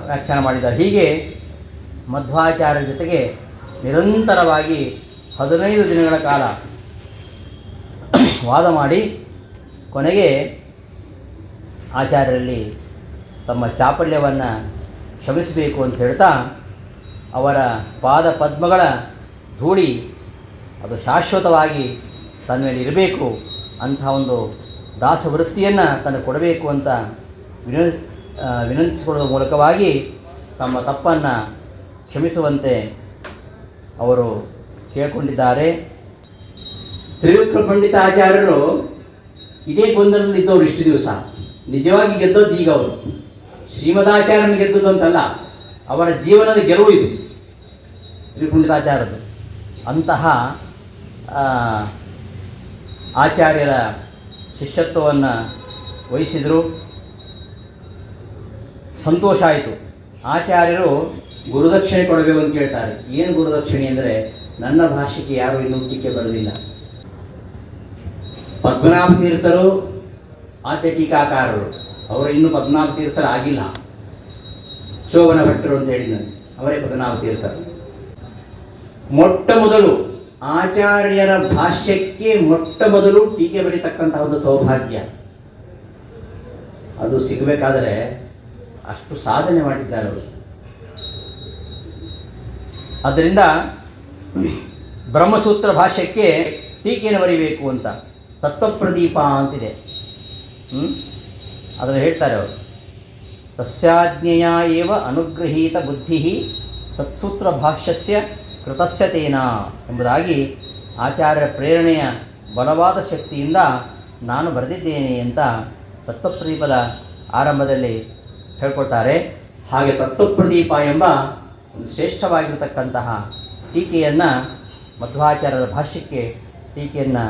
ವ್ಯಾಖ್ಯಾನ ಮಾಡಿದ್ದಾರೆ. ಹೀಗೆ ಮಧ್ವಾಚಾರ್ಯರ ಜೊತೆಗೆ ನಿರಂತರವಾಗಿ 15 ದಿನಗಳ ಕಾಲ ವಾದ ಮಾಡಿ ಕೊನೆಗೆ ಆಚಾರ್ಯರಲ್ಲಿ ತಮ್ಮ ಚಾಪಲ್ಯವನ್ನು ಕ್ಷಮಿಸಬೇಕು ಅಂತ ಹೇಳ್ತಾ ಅವರ ಪಾದ ಪದ್ಮಗಳ ಧೂಳಿ ಅದು ಶಾಶ್ವತವಾಗಿ ತನ್ನ ಮೇಲೆ ಇರಬೇಕು ಅಂಥ ಒಂದು ದಾಸವೃತ್ತಿಯನ್ನು ತನಗೆ ಕೊಡಬೇಕು ಅಂತ ವಿನಂತಿಸಿಕೊಳ್ಳುವ ಮೂಲಕವಾಗಿ ತಮ್ಮ ತಪ್ಪನ್ನು ಕ್ಷಮಿಸುವಂತೆ ಅವರು ಕೇಳಿಕೊಂಡಿದ್ದಾರೆ. ತ್ರಿವಿಕ್ರ ಪಂಡಿತಾಚಾರ್ಯರು ಇದೇ ಗೊಂದಲದಲ್ಲಿದ್ದವರು ಇಷ್ಟು ದಿವಸ. ನಿಜವಾಗಿ ಗೆದ್ದದ್ದು ಈಗ ಅವರು ಶ್ರೀಮದಾಚಾರ್ಯನ ಗೆದ್ದದ್ದು ಅಂತಲ್ಲ, ಅವರ ಜೀವನದ ಗೆಲುವು ಇದು ತ್ರಿಪಂಡಿತಾಚಾರ್ಯರು. ಅಂತಹ ಆಚಾರ್ಯರ ಶಿಷ್ಯತ್ವವನ್ನು ವಹಿಸಿದರು. ಸಂತೋಷ ಆಯಿತು. ಆಚಾರ್ಯರು ಗುರುದಕ್ಷಿಣೆ ಕೊಡಬೇಕು ಅಂತ ಕೇಳ್ತಾರೆ. ಏನು ಗುರುದಕ್ಷಿಣೆ ಅಂದರೆ, ನನ್ನ ಭಾಷೆಗೆ ಯಾರು ಇನ್ನೂ ಟೀಕೆ ಬರೋದಿಲ್ಲ. ಪದ್ಮನಾಭ ತೀರ್ಥರು ಆದ್ಯ ಟೀಕಾಕಾರರು, ಅವರು ಇನ್ನೂ ಪದ್ಮನಾಭ ತೀರ್ಥರು ಆಗಿಲ್ಲ. ಶೋಭನ ಭಟ್ಟರು ಅಂತ ಹೇಳಿದ್ದಾರೆ, ಅವರೇ ಪದ್ಮನಾಭ ತೀರ್ಥರು. ಮೊಟ್ಟ ಮೊದಲು ಆಚಾರ್ಯರ ಭಾಷ್ಯಕ್ಕೆ ಮೊಟ್ಟ ಮೊದಲು ಟೀಕೆ ಬರೀತಕ್ಕಂತಹ ಒಂದು ಸೌಭಾಗ್ಯ ಅದು ಸಿಗಬೇಕಾದರೆ ಅಷ್ಟು ಸಾಧನೆ ಮಾಡಿದ್ದಾರೆ ಅವರು. ಆದ್ದರಿಂದ ಬ್ರಹ್ಮಸೂತ್ರ ಭಾಷ್ಯಕ್ಕೆ ಟೀಕೆಯನ್ನು ಬರೀಬೇಕು ಅಂತ ತತ್ವಪ್ರದೀಪ ಅಂತಿದೆ. ಅದನ್ನು ಹೇಳ್ತಾರೆ ಅವರು. ತಸ್ಯಾಜ್ಞೆಯ ಏವ ಅನುಗೃಹೀತ ಬುದ್ಧಿ ಸತ್ಸೂತ್ರ ಭಾಷ್ಯಸ್ಯ ಕೃತಸ್ಯ ತೇನ ಎಂಬುದಾಗಿ ಆಚಾರ್ಯರ ಪ್ರೇರಣೆಯ ಬಲವಾದ ಶಕ್ತಿಯಿಂದ ನಾನು ಬರೆದಿದ್ದೇನೆ ಅಂತ ತತ್ವಪ್ರದೀಪದ ಆರಂಭದಲ್ಲಿ ಹೇಳ್ಕೊಳ್ತಾರೆ. ಹಾಗೆ ತತ್ವಪ್ರದೀಪ ಎಂಬ ಒಂದು ಶ್ರೇಷ್ಠವಾಗಿರತಕ್ಕಂತಹ ಟೀಕೆಯನ್ನು ಮಧ್ವಾಚಾರ್ಯರ ಭಾಷ್ಯಕ್ಕೆ ಟೀಕೆಯನ್ನು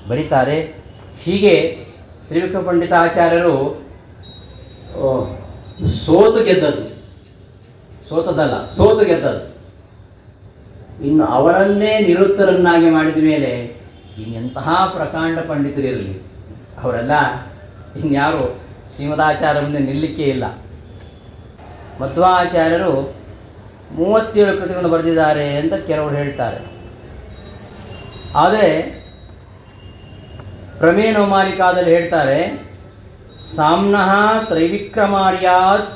ಬರೀತಾರೆ. ಹೀಗೆ ತ್ರಿವಿಕ್ರಮ ಪಂಡಿತಾಚಾರ್ಯರು ಸೋತು ಗೆದ್ದದ್ದು, ಸೋತು ಗೆದ್ದದ್ದು. ಇನ್ನು ಅವರನ್ನೇ ನಿರುತ್ತರನ್ನಾಗಿ ಮಾಡಿದ ಮೇಲೆ ಇನ್ನೆಂತಹ ಪ್ರಕಾಂಡ ಪಂಡಿತರಿರಲಿ, ಅವರೆಲ್ಲ ಇನ್ಯಾರು ಶ್ರೀಮದಾಚಾರ್ಯ ಮುಂದೆ ನಿಲ್ಲಕ್ಕೆ ಇಲ್ಲ. ಮಧ್ವಾಚಾರ್ಯರು 37 ಕೃತಿಗಳನ್ನು ಬರೆದಿದ್ದಾರೆ ಅಂತ ಕೆಲವರು ಹೇಳ್ತಾರೆ. ಆದರೆ ಪ್ರಮೇಯನೋಮಾಲಿಕಾದಲ್ಲಿ ಹೇಳ್ತಾರೆ, ಸಾಮ್ನಃ ತ್ರೈವಿಕ್ರಮಾರ್ಯಾತ್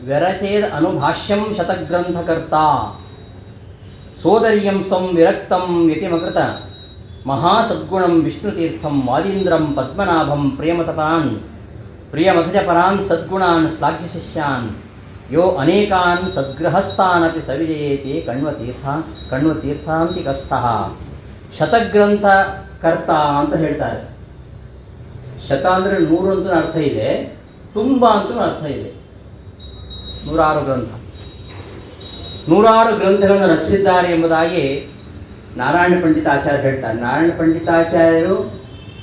ವ್ಯರಚೇದ್ ಅನುಭಾಷ್ಯಂ ಶತಗ್ರಂಥಕರ್ತ ಸೋದರ್ಯಂ ಸ್ವಂ ವಿರಕ್ತಂ ಯತಿಮಕೃತ ಮಹಾಸದ್ಗುಣಂ ವಿಷ್ಣುತೀರ್ಥಂ ವಾದೀಂದ್ರಂ ಪದ್ಮನಾಭಂ ಪ್ರಿಯಮಥಜ ಪರಾನ್ ಸದ್ಗುಣಾನ್ ಶ್ಲಾಘ್ಯ ಶಿಷ್ಯಾನ್ ಯೋ ಅನೇಕಾನ್ ಸದ್ಗೃಹಸ್ಥಾನಪಿ ಸವಿಜಯೇತಿ ಕಣ್ವತೀರ್ಥಾಂತಿಕಸ್ಥಃ. ಶತಗ್ರಂಥ ಕರ್ತ ಅಂತ ಹೇಳ್ತಾರೆ. ಶತ ಅಂದರೆ 100 ಅಂತೂ ಅರ್ಥ ಇದೆ, ತುಂಬ ಅಂತೂ ಅರ್ಥ ಇದೆ. 106 ಗ್ರಂಥ, 106 ಗ್ರಂಥಗಳನ್ನು ರಚಿಸಿದ್ದಾರೆ ಎಂಬುದಾಗಿ ನಾರಾಯಣ ಪಂಡಿತಾಚಾರ್ಯ ಹೇಳ್ತಾರೆ. ನಾರಾಯಣ ಪಂಡಿತಾಚಾರ್ಯರು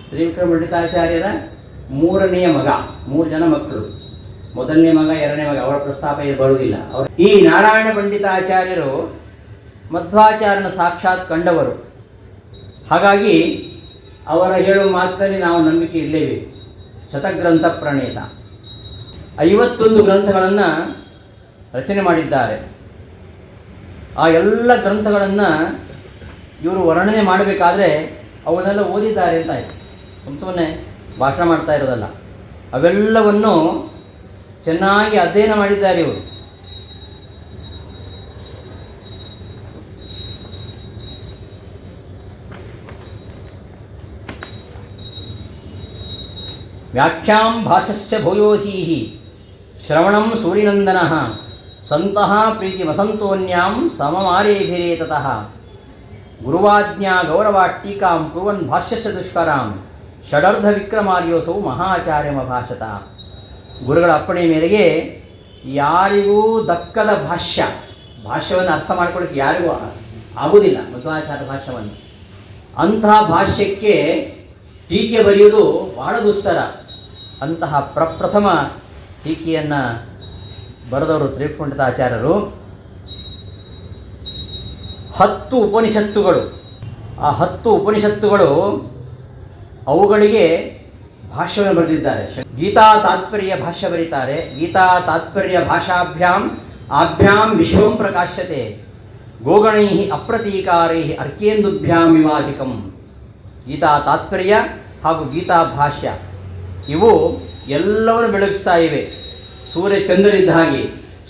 ತ್ರಿವಿಕ್ರಮ ಪಂಡಿತಾಚಾರ್ಯರ 3ನೇ ಮಗ, 3 ಜನ ಮಕ್ಕಳು. ಮೊದಲನೇ ಮಗ, 2ನೇ ಮಗ, ಅವರ ಪ್ರಸ್ತಾಪ ಬರುವುದಿಲ್ಲ. ಈ ನಾರಾಯಣ ಪಂಡಿತಾಚಾರ್ಯರು ಮಧ್ವಾಚಾರ್ಯನ ಸಾಕ್ಷಾತ್ ಕಂಡವರು. ಹಾಗಾಗಿ ಅವರ ಹೇಳುವ ಮಾತಿನಲ್ಲಿ ನಾವು ನಂಬಿಕೆ ಇಡಲೇಬೇಕು. ಶತಗ್ರಂಥ ಪ್ರಣೇತ 51 ಗ್ರಂಥಗಳನ್ನು ರಚನೆ ಮಾಡಿದ್ದಾರೆ. ಆ ಎಲ್ಲ ಗ್ರಂಥಗಳನ್ನು ಇವರು ವರ್ಣನೆ ಮಾಡಬೇಕಾದ್ರೆ ಅವನ್ನೆಲ್ಲ ಓದಿದ್ದಾರೆ ಅಂತ ಆಯಿತು. ಸುಮ್ಮನೆ ಭಾಷಣ ಮಾಡ್ತಾ ಇರೋದಲ್ಲ, ಅವೆಲ್ಲವನ್ನು ಚೆನ್ನಾಗಿ ಅಧ್ಯಯನ ಮಾಡಿದ್ದಾರೆ ಇವರು. ವ್ಯಾಖ್ಯಾಂ ಭಾಷಸ್ಯ ಭೂಯೋಧೀಃ ಶ್ರವಣಂ ಸೂರ್ಯನಂದನಃ ಸಂತಃ ಪ್ರೀತಿ ವಸಂತೋನ್ಯಾಂ ಸಮಮಾರೇಭಿರೇತತಃ ಗುರುವಾಜ್ಞಾ ಗೌರವಾಟ್ಟೀಕಾಂ ಕುರ್ವನ್ ಭಾಷ್ಯಸ್ಯ ದುಷ್ಕರಾಂ ಷಡರ್ಧ ವಿಕ್ರಮಾರ್ಯೋಸೌ ಮಹಾಚಾರ್ಯಮಭಾಷತ. ಗುರುಗಳ ಅಪ್ಪಣೆ ಮೇರೆಗೆ ಯಾರಿಗೂ ದಕ್ಕದ ಭಾಷ್ಯವನ್ನು ಅರ್ಥ ಮಾಡ್ಕೊಳ್ಳೋಕ್ಕೆ ಯಾರಿಗೂ ಆಗುವುದಿಲ್ಲ ಮಧ್ವಾಚಾರ್ಯ ಭಾಷ್ಯವನ್ನು. ಅಂತಹ ಭಾಷ್ಯಕ್ಕೆ ಟೀಕೆ ಬರೆಯುವುದು ಬಹಳ ದುಸ್ತರ. ಅಂತಹ ಪ್ರಪ್ರಥಮ ಟೀಕೆಯನ್ನು ಬರೆದವರು ತ್ರಿವಿಕ್ರಮ ಪಂಡಿತಾಚಾರ್ಯರು. 10 ಉಪನಿಷತ್ತುಗಳು, ಆ 10 ಉಪನಿಷತ್ತುಗಳು ಅವುಗಳಿಗೆ ಭಾಷ್ಯವನ್ನು ಬರೆದಿದ್ದಾರೆ. ಗೀತಾ ತಾತ್ಪರ್ಯ ಭಾಷ್ಯ ಬರೀತಾರೆ. ಗೀತಾ ತಾತ್ಪರ್ಯ ಭಾಷಾಭ್ಯಾಂ ವಿಶ್ವಂ ಪ್ರಕಾಶ್ಯತೆ ಗೋಗಣೈ ಅಪ್ರತೀಕಾರೈ ಅರ್ಕೇಂದುಭ್ಯಾಂ ವಿವಾದಿಕಂ. ಗೀತಾ ತಾತ್ಪರ್ಯ ಹಾಗೂ ಗೀತಾ ಭಾಷ್ಯ ಇವು ಎಲ್ಲವನ್ನು ಬೆಳಗಿಸ್ತಾ ಇವೆ. ಸೂರ್ಯಚಂದ್ರರಿದ್ದ ಹಾಗೆ,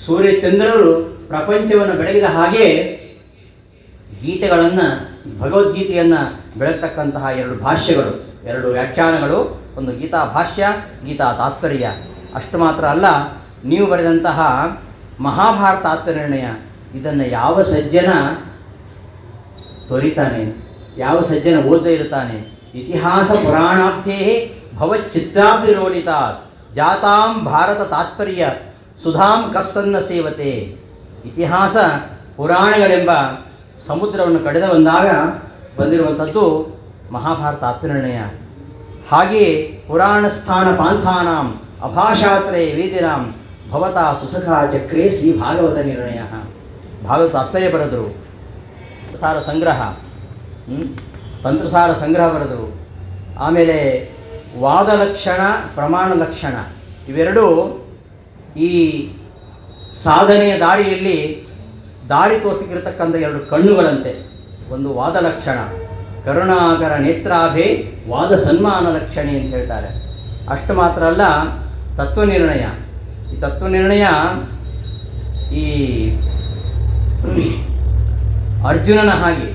ಸೂರ್ಯಚಂದ್ರರು ಪ್ರಪಂಚವನ್ನು ಬೆಳಗಿದ ಹಾಗೆ ಗೀತೆಗಳನ್ನು, ಭಗವದ್ಗೀತೆಯನ್ನು ಬೆಳಗ್ತಕ್ಕಂತಹ 2 ಭಾಷ್ಯಗಳು, 2 ವ್ಯಾಖ್ಯಾನಗಳು, ಒಂದು ಗೀತಾ ಭಾಷ್ಯ, ಗೀತಾ ತಾತ್ಪರ್ಯ. ಅಷ್ಟು ಮಾತ್ರ ಅಲ್ಲ, ನೀವು ಬರೆದಂತಹ ಮಹಾಭಾರತ ಆತ್ಮನಿರ್ಣಯ, ಇದನ್ನು ಯಾವ ಸಜ್ಜನ ತೊರಿತಾನೆ, ಯಾವ ಸಜ್ಜನ ಓದದೇ ಇರ್ತಾನೆ. ಇತಿಹಾಸ ಪುರಾಣಾರ್ಥೇ ಭವಚ್ಚಿತ್ರಾಭಿರೋಡಿತಾತ್ ಜಾತಾಂ ಭಾರತ ತಾತ್ಪರ್ಯ ಸುಧಾಂ ಕಸ್ಸನ್ನ ಸೇವತೆ. ಇತಿಹಾಸ ಪುರಾಣಗಳೆಂಬ ಸಮುದ್ರವನ್ನು ಕಡೆದ ಬಂದಾಗ ಬಂದಿರುವಂಥದ್ದು ಮಹಾಭಾರತ ಆತ್ಮನಿರ್ಣಯ. ಹಾಗೆಯೇ ಪುರಾಣ ಸ್ಥಾನ ಪಾಂಥಾನಾಂ ಅಭಾಷಾತ್ರೇ ವೇದಿನಾಂ ಭವತಾ ಸುಸಖ ಚಕ್ರೇ ಶ್ರೀ ಭಾಗವತ ನಿರ್ಣಯ. ಭಾಗವತ ತಾತ್ಪರ್ಯ ಬರೆದರು. ಸಾರ ಸಂಗ್ರಹ, ತಂತ್ರಸಾರ ಸಂಗ್ರಹ ಬರೆದರು. ಆಮೇಲೆ ವಾದ ಲಕ್ಷಣ, ಪ್ರಮಾಣ ಲಕ್ಷಣ, ಇವೆರಡೂ ಈ ಸಾಧನೆಯ ದಾರಿಯಲ್ಲಿ ದಾರಿ ತೋರಿಸಿರ್ತಕ್ಕಂಥ 2 ಕಣ್ಣುಗಳಂತೆ. ಒಂದು ವಾದ ಲಕ್ಷಣ, ಕರುಣಾಕರ ನೇತ್ರಾಭೆ ವಾದ ಸನ್ಮಾನ ಲಕ್ಷಣೆ ಅಂತ ಹೇಳ್ತಾರೆ. ಅಷ್ಟು ಮಾತ್ರ ಅಲ್ಲ, ತತ್ವನಿರ್ಣಯ. ಈ ತತ್ವನಿರ್ಣಯ ಈ ಅರ್ಜುನನ ಹಾಗೆ.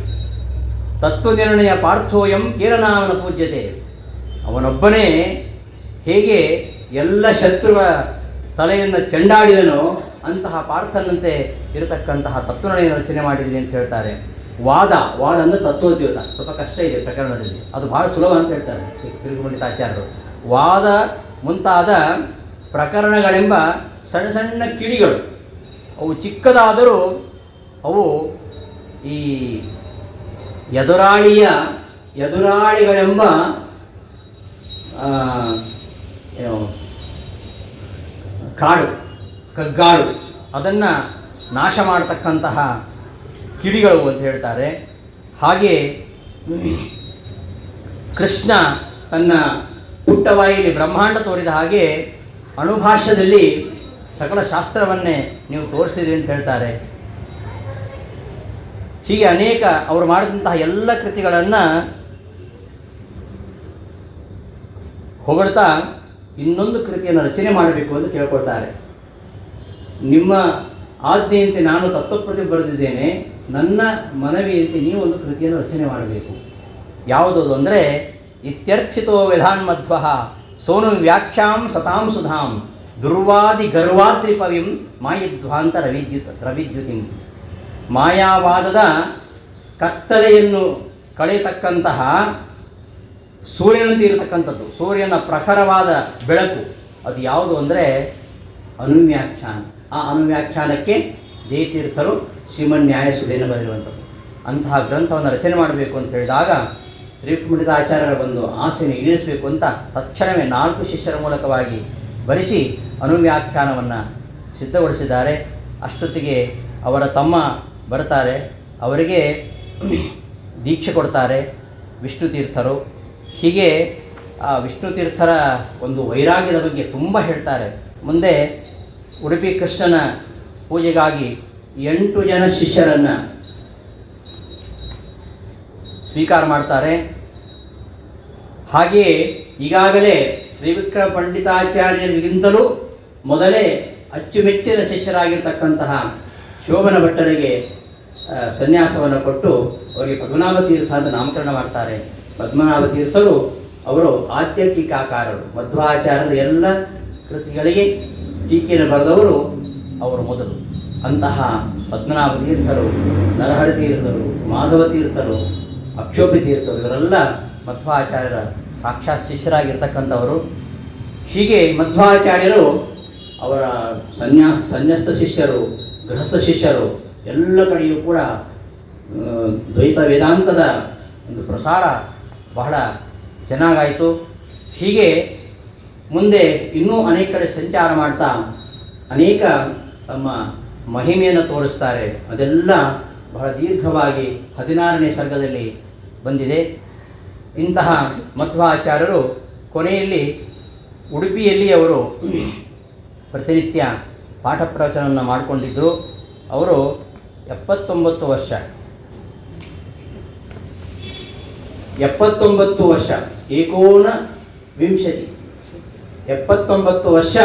ತತ್ವನಿರ್ಣಯ ಪಾರ್ಥೋಯಂ ಕೇರನಾಮನ ಪೂಜ್ಯತೆ. ಅವನೊಬ್ಬನೇ ಹೇಗೆ ಎಲ್ಲ ಶತ್ರುಗಳ ತಲೆಯನ್ನು ಚೆಂಡಾಡಿದನೋ ಅಂತಹ ಪಾರ್ಥನಂತೆ ಇರತಕ್ಕಂತಹ ತತ್ವನಿರ್ಣಯ ರಚನೆ ಮಾಡಿದ್ದೀನಿ ಅಂತ ಹೇಳ್ತಾರೆ. ವಾದ ಅಂದರೆ ತತ್ವೋದ್ಯೋತ. ಸ್ವಲ್ಪ ಕಷ್ಟ ಇದೆ ಪ್ರಕರಣದಲ್ಲಿ, ಅದು ಬಹಳ ಸುಲಭ ಅಂತ ಹೇಳ್ತಾರೆ ತ್ರಿವಿಕ್ರಮ ಪಂಡಿತಾಚಾರ್ಯರು. ವಾದ ಮುಂತಾದ ಪ್ರಕರಣಗಳೆಂಬ ಸಣ್ಣ ಸಣ್ಣ ಕಿಡಿಗಳು, ಅವು ಚಿಕ್ಕದಾದರೂ ಅವು ಈ ಎದುರಾಳಿಗಳೆಂಬ ಕಾಡು, ಕಗ್ಗಾಡು, ಅದನ್ನು ನಾಶ ಮಾಡತಕ್ಕಂತಹ ಕಿಡಿಗಳು ಅಂತ ಹೇಳ್ತಾರೆ. ಹಾಗೆ ಕೃಷ್ಣ ತನ್ನ ಪುಟ್ಟವಾಯಿಯಲ್ಲಿ ಬ್ರಹ್ಮಾಂಡ ತೋರಿದ ಹಾಗೆ ಅಣುಭಾಷ್ಯದಲ್ಲಿ ಸಕಲ ಶಾಸ್ತ್ರವನ್ನೇ ನೀವು ತೋರಿಸಿದ್ರಿ ಅಂತ ಹೇಳ್ತಾರೆ. ಹೀಗೆ ಅನೇಕ ಅವರು ಮಾಡಿದಂತಹ ಎಲ್ಲ ಕೃತಿಗಳನ್ನು ಹೊಗಳ್ತಾ ಇನ್ನೊಂದು ಕೃತಿಯನ್ನು ರಚನೆ ಮಾಡಬೇಕು ಅಂತ ಕೇಳ್ಕೊಳ್ತಾರೆ. ನಿಮ್ಮ ಆಜ್ಞೆಯಂತೆ ನಾನು ತತ್ವಪ್ರತಿ ಬರೆದಿದ್ದೇನೆ, ನನ್ನ ಮನವಿಯಂತೆ ನೀವು ಒಂದು ಕೃತಿಯನ್ನು ರಚನೆ ಮಾಡಬೇಕು. ಯಾವುದದು ಅಂದರೆ ಇತ್ಯರ್ಥಿತೋ ವಿಧಾನ್ ಮಧ್ವ ಸೋನು ವ್ಯಾಖ್ಯಾಂ ಸತಾಂ ಸುಧಾಂ ದುರ್ವಾದಿ ಗರ್ವಾದ್ರಿಪವಿಂ ಮಾಯಿಧ್ವಾಂತ ರವಿದ್ಯುತಿಂ. ಮಾಯಾವಾದದ ಕತ್ತಲೆಯನ್ನು ಕಳೆಯತಕ್ಕಂತಹ ಸೂರ್ಯನಂತೆ ಇರತಕ್ಕಂಥದ್ದು, ಸೂರ್ಯನ ಪ್ರಖರವಾದ ಬೆಳಕು, ಅದು ಯಾವುದು ಅಂದರೆ ಅನುವ್ಯಾಖ್ಯಾನ. ಆ ಅನುವ್ಯಾಖ್ಯಾನಕ್ಕೆ ಜಯತೀರ್ಥರು ಶ್ರೀಮನ್ ನ್ಯಾಯಸುಧೆಯನ್ನು ಬರೆಯುವಂಥದ್ದು. ಅಂತಹ ಗ್ರಂಥವನ್ನು ರಚನೆ ಮಾಡಬೇಕು ಅಂತ ಹೇಳಿದಾಗ ಶ್ರೀಪಂಡಿತಾಚಾರ್ಯರ ಒಂದು ಆಸೆಯನ್ನು ಈಡೇರಿಸಬೇಕು ಅಂತ ತಕ್ಷಣವೇ 4 ಶಿಷ್ಯರ ಮೂಲಕವಾಗಿ ಬರೆಸಿ ಅನುವ್ಯಾಖ್ಯಾನವನ್ನು ಸಿದ್ಧಗೊಳಿಸಿದ್ದಾರೆ. ಅಷ್ಟೊತ್ತಿಗೆ ಅವರ ತಮ್ಮ ಬರ್ತಾರೆ, ಅವರಿಗೆ ದೀಕ್ಷೆ ಕೊಡ್ತಾರೆ ವಿಷ್ಣು ತೀರ್ಥರು. ಹೀಗೆ ಆ ವಿಷ್ಣು ತೀರ್ಥರ ಒಂದು ವೈರಾಗ್ಯದ ಬಗ್ಗೆ ತುಂಬ ಹೇಳ್ತಾರೆ. ಮುಂದೆ ಉಡುಪಿ ಕೃಷ್ಣನ ಪೂಜೆಗಾಗಿ 8 ಜನ ಶಿಷ್ಯರನ್ನು ಸ್ವೀಕಾರ ಮಾಡ್ತಾರೆ. ಹಾಗೆಯೇ ಈಗಾಗಲೇ ಶ್ರೀವಿಕ್ರಮ ಪಂಡಿತಾಚಾರ್ಯರಿಗಿಂತಲೂ ಮೊದಲೇ ಅಚ್ಚುಮೆಚ್ಚಿನ ಶಿಷ್ಯರಾಗಿರ್ತಕ್ಕಂತಹ ಶೋಭನ ಭಟ್ಟರಿಗೆ ಸನ್ಯಾಸವನ್ನು ಕೊಟ್ಟು ಅವರಿಗೆ ಪದ್ಮನಾಭ ತೀರ್ಥ ಅಂತ ನಾಮಕರಣ ಮಾಡ್ತಾರೆ. ಪದ್ಮನಾಭ ತೀರ್ಥರು ಅವರು ಆದ್ಯ ಟೀಕಾಕಾರರು. ಮಧ್ವಾಚಾರ್ಯರ ಎಲ್ಲ ಕೃತಿಗಳಿಗೆ ಟೀಕೆಯನ್ನು ಬರೆದವರು ಅವರು ಮೊದಲು. ಅಂತಹ ಪದ್ಮನಾಭ ತೀರ್ಥರು, ನರಹರಿ ತೀರ್ಥರು, ಮಾಧವ ತೀರ್ಥರು, ಅಕ್ಷೋಭಿ ತೀರ್ಥರು ಇವರೆಲ್ಲ ಮಧ್ವಾಚಾರ್ಯರ ಸಾಕ್ಷಾತ್ ಶಿಷ್ಯರಾಗಿರ್ತಕ್ಕಂಥವರು. ಹೀಗೆ ಮಧ್ವಾಚಾರ್ಯರು ಅವರ ಸನ್ಯಸ್ತ ಶಿಷ್ಯರು, ಗೃಹಸ್ಥ ಶಿಷ್ಯರು ಎಲ್ಲ ಕಡೆಯೂ ಕೂಡ ದ್ವೈತ ವೇದಾಂತದ ಒಂದು ಪ್ರಸಾರ ಬಹಳ ಚೆನ್ನಾಗಾಯಿತು. ಹೀಗೆ ಮುಂದೆ ಇನ್ನೂ ಅನೇಕ ಕಡೆ ಸಂಚಾರ ಮಾಡ್ತಾ ಅನೇಕ ತಮ್ಮ ಮಹಿಮೆಯನ್ನು ತೋರಿಸ್ತಾರೆ. ಅದೆಲ್ಲ ಬಹಳ ದೀರ್ಘವಾಗಿ 16ನೇ ಸರ್ಗದಲ್ಲಿ ಬಂದಿದೆ. ಇಂತಹ ಮಧ್ವಾಚಾರ್ಯರು ಕೊನೆಯಲ್ಲಿ ಉಡುಪಿಯಲ್ಲಿ ಅವರು ಪ್ರತಿನಿತ್ಯ ಪಾಠ ಪ್ರವಚನವನ್ನು ಮಾಡಿಕೊಂಡಿದ್ದರು. ಅವರು 79 ವರ್ಷ ಏಕೋನ ವಿಂಶತಿ 79 ವರ್ಷ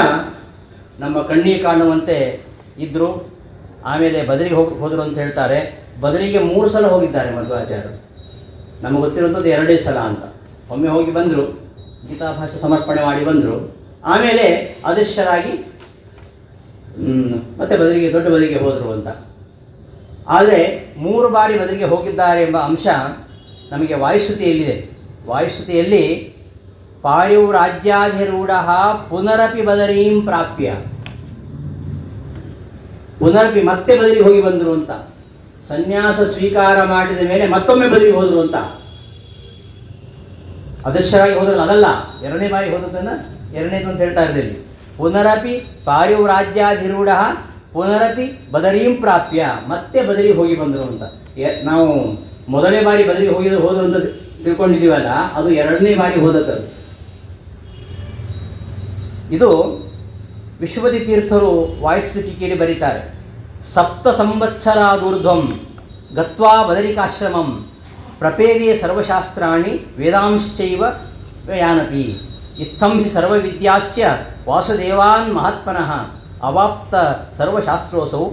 ನಮ್ಮ ಕಣ್ಣಿಗೆ ಕಾಣುವಂತೆ ಇದ್ದರು. ಆಮೇಲೆ ಬದಲಿಗೆ ಹೋದರು ಅಂತ ಹೇಳ್ತಾರೆ. ಬದಲಿಗೆ 3 ಸಲ ಹೋಗಿದ್ದಾರೆ ಮಧ್ವಾಚಾರ್ಯರು. ನಮಗೆ ಗೊತ್ತಿರುವಂಥದ್ದು 2 ಸಲ ಅಂತ. ಒಮ್ಮೆ ಹೋಗಿ ಬಂದರು, ಗೀತಾಭಾಷ್ಯ ಸಮರ್ಪಣೆ ಮಾಡಿ ಬಂದರು. ಆಮೇಲೆ ಅದೃಶ್ಯರಾಗಿ ಮತ್ತೆ ದೊಡ್ಡ ಬದಲಿಗೆ ಹೋದರು ಅಂತ. ಆದರೆ 3 ಬಾರಿ ಬದಲಿಗೆ ಹೋಗಿದ್ದಾರೆ ಎಂಬ ಅಂಶ ನಮಗೆ ವಾಯುಸ್ತುತಿಯಲ್ಲಿದೆ. ವಾಯುಸ್ತುತಿಯಲ್ಲಿ ಪಾಯುರಾಜ್ಯಾಧಿರೂಢ ಪುನರಪಿ ಬದರೀಂ ಪ್ರಾಪ್ಯ, ಪುನರಪಿ ಮತ್ತೆ ಬದಲಿಗೆ ಹೋಗಿ ಬಂದರು ಅಂತ. ಸನ್ಯಾಸ ಸ್ವೀಕಾರ ಮಾಡಿದ ಮೇಲೆ ಮತ್ತೊಮ್ಮೆ ಬದಲಿಗೆ ಹೋದರು ಅಂತ. ಅದೃಶ್ಯರಾಗಿ ಹೋದ್ರಲ್ಲ, ಅದಲ್ಲ, 2ನೇ ಬಾರಿ ಹೋದದ್ದನ್ನು 2ನೇದು ಅಂತ ಹೇಳ್ತಾ ಇರಲಿಲ್ಲ. ಪುನರಪಿ ಪಾಯುರಾಜ್ಯಾಧಿರೂಢ ಪುನರಪಿ ಬದರೀಂ ಪ್ರಾಪ್ಯ, ಮತ್ತೆ ಬದಲಿಗೆ ಹೋಗಿ ಬಂದರು ಅಂತ. ನಾವು ಮೊದಲನೇ ಬಾರಿ ಬದಲಿಗೆ ಹೋದರು ಅಂತ ತಿಳ್ಕೊಂಡಿದ್ದೀವಲ್ಲ, ಅದು 2ನೇ ಬಾರಿ ಹೋದದ್ದು. ಇದು ವಿಶ್ವಪತಿ ತೀರ್ಥರು ವಾಯುಸ್ತುತಿ ಟೀಕೆಯಲ್ಲಿ ಬರೀತಾರೆ. 7 ಸಂವತ್ಸರಾದೂರ್ಧ್ವಂ ಗತ್ವಾ ಬದರಿಕಾಶ್ರಮಂ ಪ್ರಪೇದೇ ಸರ್ವಶಾಸ್ತ್ರಾಣಿ ವೇದಾಂಶ್ಚೈವ ಯಾನಪಿ ಇತ್ತಂ ಹಿ ಸರ್ವವಿದ್ಯಾಶ್ಚ ವಾಸುದೇವಾನ್ ಮಹಾತ್ಮನಃ ಅವಾಪ್ತ ಸರ್ವಶಾಸ್ತ್ರೋಸೌ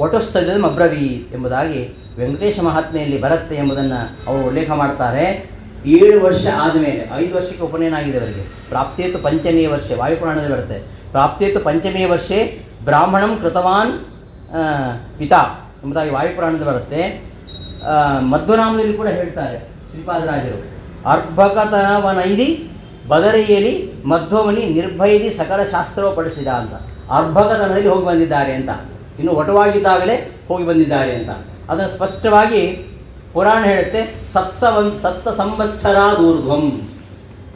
ವಟುಸ್ತದಂ ಅಬ್ರವೀತ್ ಎಂಬುದಾಗಿ ವೆಂಕಟೇಶ ಮಹಾತ್ಮೆಯಲ್ಲಿ ಬರುತ್ತೆ ಎಂಬುದನ್ನು ಅವರು ಉಲ್ಲೇಖ ಮಾಡ್ತಾರೆ. 7 ವರ್ಷ ಆದಮೇಲೆ, 5 ವರ್ಷಕ್ಕೆ ಉಪನಯನ ಆಗಿದೆ ಅವರಿಗೆ. ಪ್ರಾಪ್ತೇತು 5ನೇ ವರ್ಷ, ವಾಯುಪುರಾಣದಲ್ಲಿ ಬರುತ್ತೆ. ಪ್ರಾಪ್ತೇತು 5ನೇ ವರ್ಷೆ ಬ್ರಾಹ್ಮಣಂ ಕೃತವಾನ್ ಪಿತಾ ಎಂಬುದಾಗಿ ವಾಯುಪುರಾಣದಲ್ಲಿ ಬರುತ್ತೆ. ಮಧ್ವನಾಮದಲ್ಲಿ ಕೂಡ ಹೇಳ್ತಾರೆ ಶ್ರೀಪಾದರಾಜರು, ಅರ್ಭಕತನವನೈದಿ ಬದರಿಯಲ್ಲಿ ಮಧ್ವಮನಿ ನಿರ್ಭಯದಿ ಸಕಲ ಶಾಸ್ತ್ರವ ಪಡಿಸಿದ ಅಂತ. ಅರ್ಭಕತನದಲ್ಲಿ ಹೋಗಿ ಬಂದಿದ್ದಾರೆ ಅಂತ, ಇನ್ನು ಒಟವಾಗಿದ್ದಾಗಲೇ ಹೋಗಿ ಬಂದಿದ್ದಾರೆ ಅಂತ. ಅದನ್ನು ಸ್ಪಷ್ಟವಾಗಿ ಪುರಾಣ ಹೇಳುತ್ತೆ ಸಪ್ತ ಸಂವತ್ಸರಾದೂರ್ಧ್ವಂ,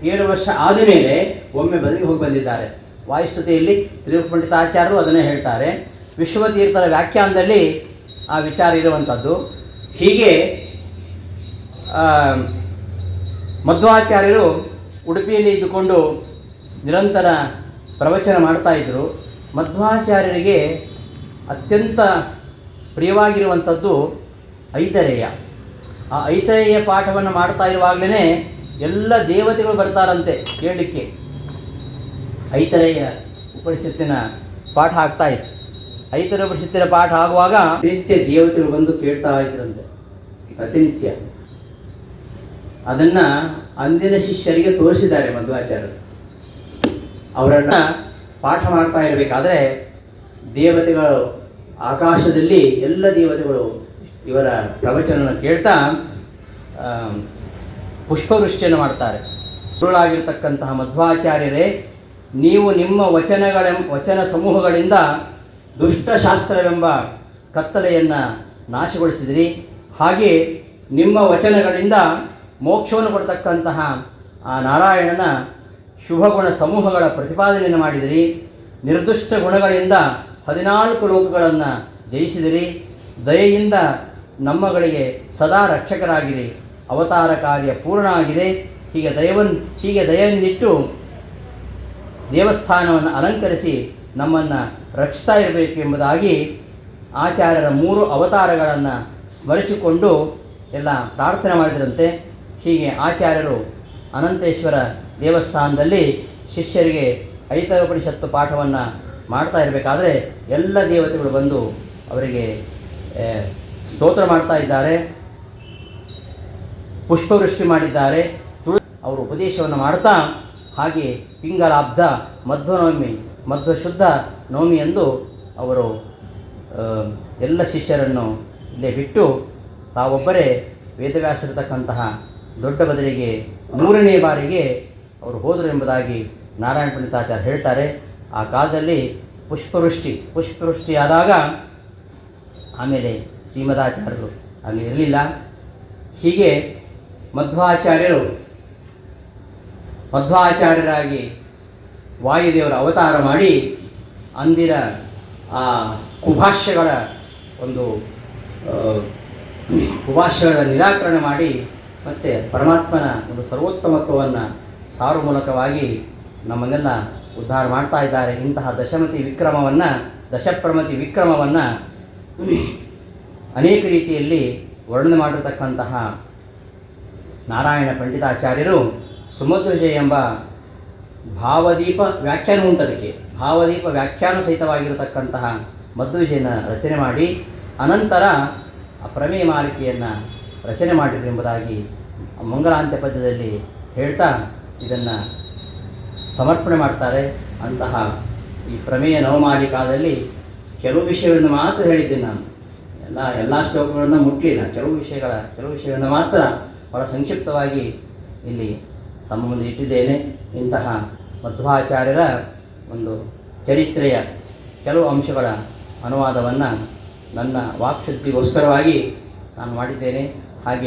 7 ವರ್ಷ ಆದಮೇಲೆ ಒಮ್ಮೆ ಬದಲಿಗೆ ಹೋಗಿ ಬಂದಿದ್ದಾರೆ. ವಾಯುಸ್ತುತಿಯಲ್ಲಿ ತ್ರಿಪಂಡಿತಾಚಾರ್ಯರು ಅದನ್ನೇ ಹೇಳ್ತಾರೆ. ವಿಶ್ವತೀರ್ಥರ ವ್ಯಾಖ್ಯಾನದಲ್ಲಿ ಆ ವಿಚಾರ ಇರುವಂಥದ್ದು. ಹೀಗೆ ಮಧ್ವಾಚಾರ್ಯರು ಉಡುಪಿಯಲ್ಲಿ ಇದ್ದುಕೊಂಡು ನಿರಂತರ ಪ್ರವಚನ ಮಾಡ್ತಾಯಿದ್ರು. ಮಧ್ವಾಚಾರ್ಯರಿಗೆ ಅತ್ಯಂತ ಪ್ರಿಯವಾಗಿರುವಂಥದ್ದು ಐತರೇಯ. ಆ ಐತರೇಯ ಪಾಠವನ್ನು ಮಾಡ್ತಾ ಇರುವಾಗಲೇ ಎಲ್ಲ ದೇವತೆಗಳು ಬರ್ತಾರಂತೆ ಕೇಳಲಿಕ್ಕೆ. ಐತರೇಯ ಉಪನಿಷತ್ತಿನ ಪಾಠ ಆಗ್ತಾಯಿತ್ತು. ಐತರೇಯ ಉಪನಿಷತ್ತಿನ ಪಾಠ ಆಗುವಾಗ ನಿತ್ಯ ದೇವತೆಗಳು ಬಂದು ಕೇಳ್ತಾ ಇದ್ರಂತೆ, ಪ್ರತಿನಿತ್ಯ. ಅದನ್ನು ಅಂದಿನ ಶಿಷ್ಯರಿಗೆ ತೋರಿಸಿದ್ದಾರೆ ಮಧ್ವಾಚಾರ್ಯರು. ಅವರನ್ನು ಪಾಠ ಮಾಡ್ತಾ ಇರಬೇಕಾದ್ರೆ ದೇವತೆಗಳು ಆಕಾಶದಲ್ಲಿ ಎಲ್ಲ ದೇವತೆಗಳು ಇವರ ಪ್ರವಚನವನ್ನು ಕೇಳ್ತಾ ಪುಷ್ಪವೃಷ್ಟಿಯನ್ನು ಮಾಡ್ತಾರೆ. ಗುರುಳಾಗಿರ್ತಕ್ಕಂತಹ ಮಧ್ವಾಚಾರ್ಯರೇ, ನೀವು ನಿಮ್ಮ ವಚನ ಸಮೂಹಗಳಿಂದ ದುಷ್ಟಶಾಸ್ತ್ರವೆಂಬ ಕತ್ತಲೆಯನ್ನು ನಾಶಗೊಳಿಸಿದಿರಿ. ಹಾಗೆ ನಿಮ್ಮ ವಚನಗಳಿಂದ ಮೋಕ್ಷವನ್ನು ಕೊಡ್ತಕ್ಕಂತಹ ಆ ನಾರಾಯಣನ ಶುಭಗುಣ ಸಮೂಹಗಳ ಪ್ರತಿಪಾದನೆಯನ್ನು ಮಾಡಿದಿರಿ. ನಿರ್ದುಷ್ಟ ಗುಣಗಳಿಂದ 14 ಲೋಕಗಳನ್ನು ಜಯಿಸಿದಿರಿ. ದಯೆಯಿಂದ ನಮ್ಮಗಳಿಗೆ ಸದಾ ರಕ್ಷಕರಾಗಿರಿ. ಅವತಾರ ಕಾರ್ಯ ಪೂರ್ಣ ಆಗಿದೆ. ಹೀಗೆ ದಯೆಯನ್ನಿಟ್ಟು ದೇವಸ್ಥಾನವನ್ನು ಅಲಂಕರಿಸಿ ನಮ್ಮನ್ನು ರಕ್ಷಿಸ್ತಾ ಇರಬೇಕು ಎಂಬುದಾಗಿ ಆಚಾರ್ಯರ 3 ಅವತಾರಗಳನ್ನು ಸ್ಮರಿಸಿಕೊಂಡು ಎಲ್ಲ ಪ್ರಾರ್ಥನೆ ಮಾಡಿದರಂತೆ. ಹೀಗೆ ಆಚಾರ್ಯರು ಅನಂತೇಶ್ವರ ದೇವಸ್ಥಾನದಲ್ಲಿ ಶಿಷ್ಯರಿಗೆ ಐತರೋಪನಿಷತ್ತು ಪಾಠವನ್ನು ಮಾಡ್ತಾ ಇರಬೇಕಾದ್ರೆ ಎಲ್ಲ ದೇವತೆಗಳು ಬಂದು ಅವರಿಗೆ ಸ್ತೋತ್ರ ಮಾಡ್ತಾ ಇದ್ದಾರೆ, ಪುಷ್ಪವೃಷ್ಟಿ ಮಾಡಿದ್ದಾರೆ. ಅವರು ಉಪದೇಶವನ್ನು ಮಾಡ್ತಾ ಹಾಗೆ ಪಿಂಗಲಾಬ್ಧ ಮಧ್ವನವಮಿ, ಮಧ್ವಶುದ್ಧ ನವಮಿ ಎಂದು ಅವರು ಎಲ್ಲ ಶಿಷ್ಯರನ್ನು ಇಲ್ಲೇ ಬಿಟ್ಟು ತಾವೊಬ್ಬರೇ ವೇದವ್ಯಾಸರಿರ್ತಕ್ಕಂತಹ ದೊಡ್ಡ ಬದಲಿಗೆ 3ನೇ ಬಾರಿಗೆ ಅವರು ಹೋದರು ಎಂಬುದಾಗಿ ನಾರಾಯಣ ಪಂಡಿತಾಚಾರ್ಯ ಹೇಳ್ತಾರೆ. ಆ ಕಾಲದಲ್ಲಿ ಪುಷ್ಪವೃಷ್ಟಿಯಾದಾಗ ಆಮೇಲೆ ಶ್ರೀಮದಾಚಾರ್ಯರು ಅಲ್ಲಿ ಇರಲಿಲ್ಲ. ಹೀಗೆ ಮಧ್ವಾಚಾರ್ಯರಾಗಿ ವಾಯುದೇವರ ಅವತಾರ ಮಾಡಿ ಅಂದಿನ ಆ ಕುಭಾಷ್ಯಗಳ ನಿರಾಕರಣೆ ಮಾಡಿ ಮತ್ತು ಪರಮಾತ್ಮನ ಒಂದು ಸರ್ವೋತ್ತಮತ್ವವನ್ನು ಸಾರುವ ಮೂಲಕವಾಗಿ ನಮ್ಮನ್ನೆಲ್ಲ ಉದ್ಧಾರ ಮಾಡ್ತಾ ಇದ್ದಾರೆ. ಇಂತಹ ದಶಪ್ರಮತಿ ವಿಕ್ರಮವನ್ನು ಅನೇಕ ರೀತಿಯಲ್ಲಿ ವರ್ಣನೆ ಮಾಡಿರತಕ್ಕಂತಹ ನಾರಾಯಣ ಪಂಡಿತಾಚಾರ್ಯರು ಸುಮಧ್ವಜಯ ಎಂಬ ಭಾವದೀಪ ವ್ಯಾಖ್ಯಾನ ಉಂಟದಕ್ಕೆ, ಭಾವದೀಪ ವ್ಯಾಖ್ಯಾನ ಸಹಿತವಾಗಿರತಕ್ಕಂತಹ ಮಧ್ವವಿಜಯನ ರಚನೆ ಮಾಡಿ ಅನಂತರ ಆ ಪ್ರಮೇಯ ಮಾಲಿಕೆಯನ್ನು ರಚನೆ ಮಾಡಿದರು ಎಂಬುದಾಗಿ ಮಂಗಲಾಂತ್ಯ ಪದ್ಯದಲ್ಲಿ ಹೇಳ್ತಾ ಇದನ್ನು ಸಮರ್ಪಣೆ ಮಾಡ್ತಾರೆ. ಅಂತಹ ಈ ಪ್ರಮೇಯ ನವಮಾಲಿಕಾದಲ್ಲಿ ಕೆಲವು ವಿಷಯಗಳನ್ನು ಮಾತ್ರ ಹೇಳಿದ್ದೇನೆ ನಾನು. ಎಲ್ಲ ಶ್ಲೋಕಗಳನ್ನು ಮುಟ್ಟಲಿಲ್ಲ. ಕೆಲವು ವಿಷಯಗಳನ್ನು ಮಾತ್ರ ಬಹಳ ಸಂಕ್ಷಿಪ್ತವಾಗಿ ಇಲ್ಲಿ ತಮ್ಮ ಮುಂದೆ ಇಟ್ಟಿದ್ದೇನೆ. ಇಂತಹ ಮಧ್ವಾಚಾರ್ಯರ ಒಂದು ಚರಿತ್ರೆಯ ಕೆಲವು ಅಂಶಗಳ ಅನುವಾದವನ್ನು ನನ್ನ ವಾಕ್ಶುದ್ಧಿಗೋಸ್ಕರವಾಗಿ ನಾನು ಮಾಡಿದ್ದೇನೆ. ಹಾಗೆ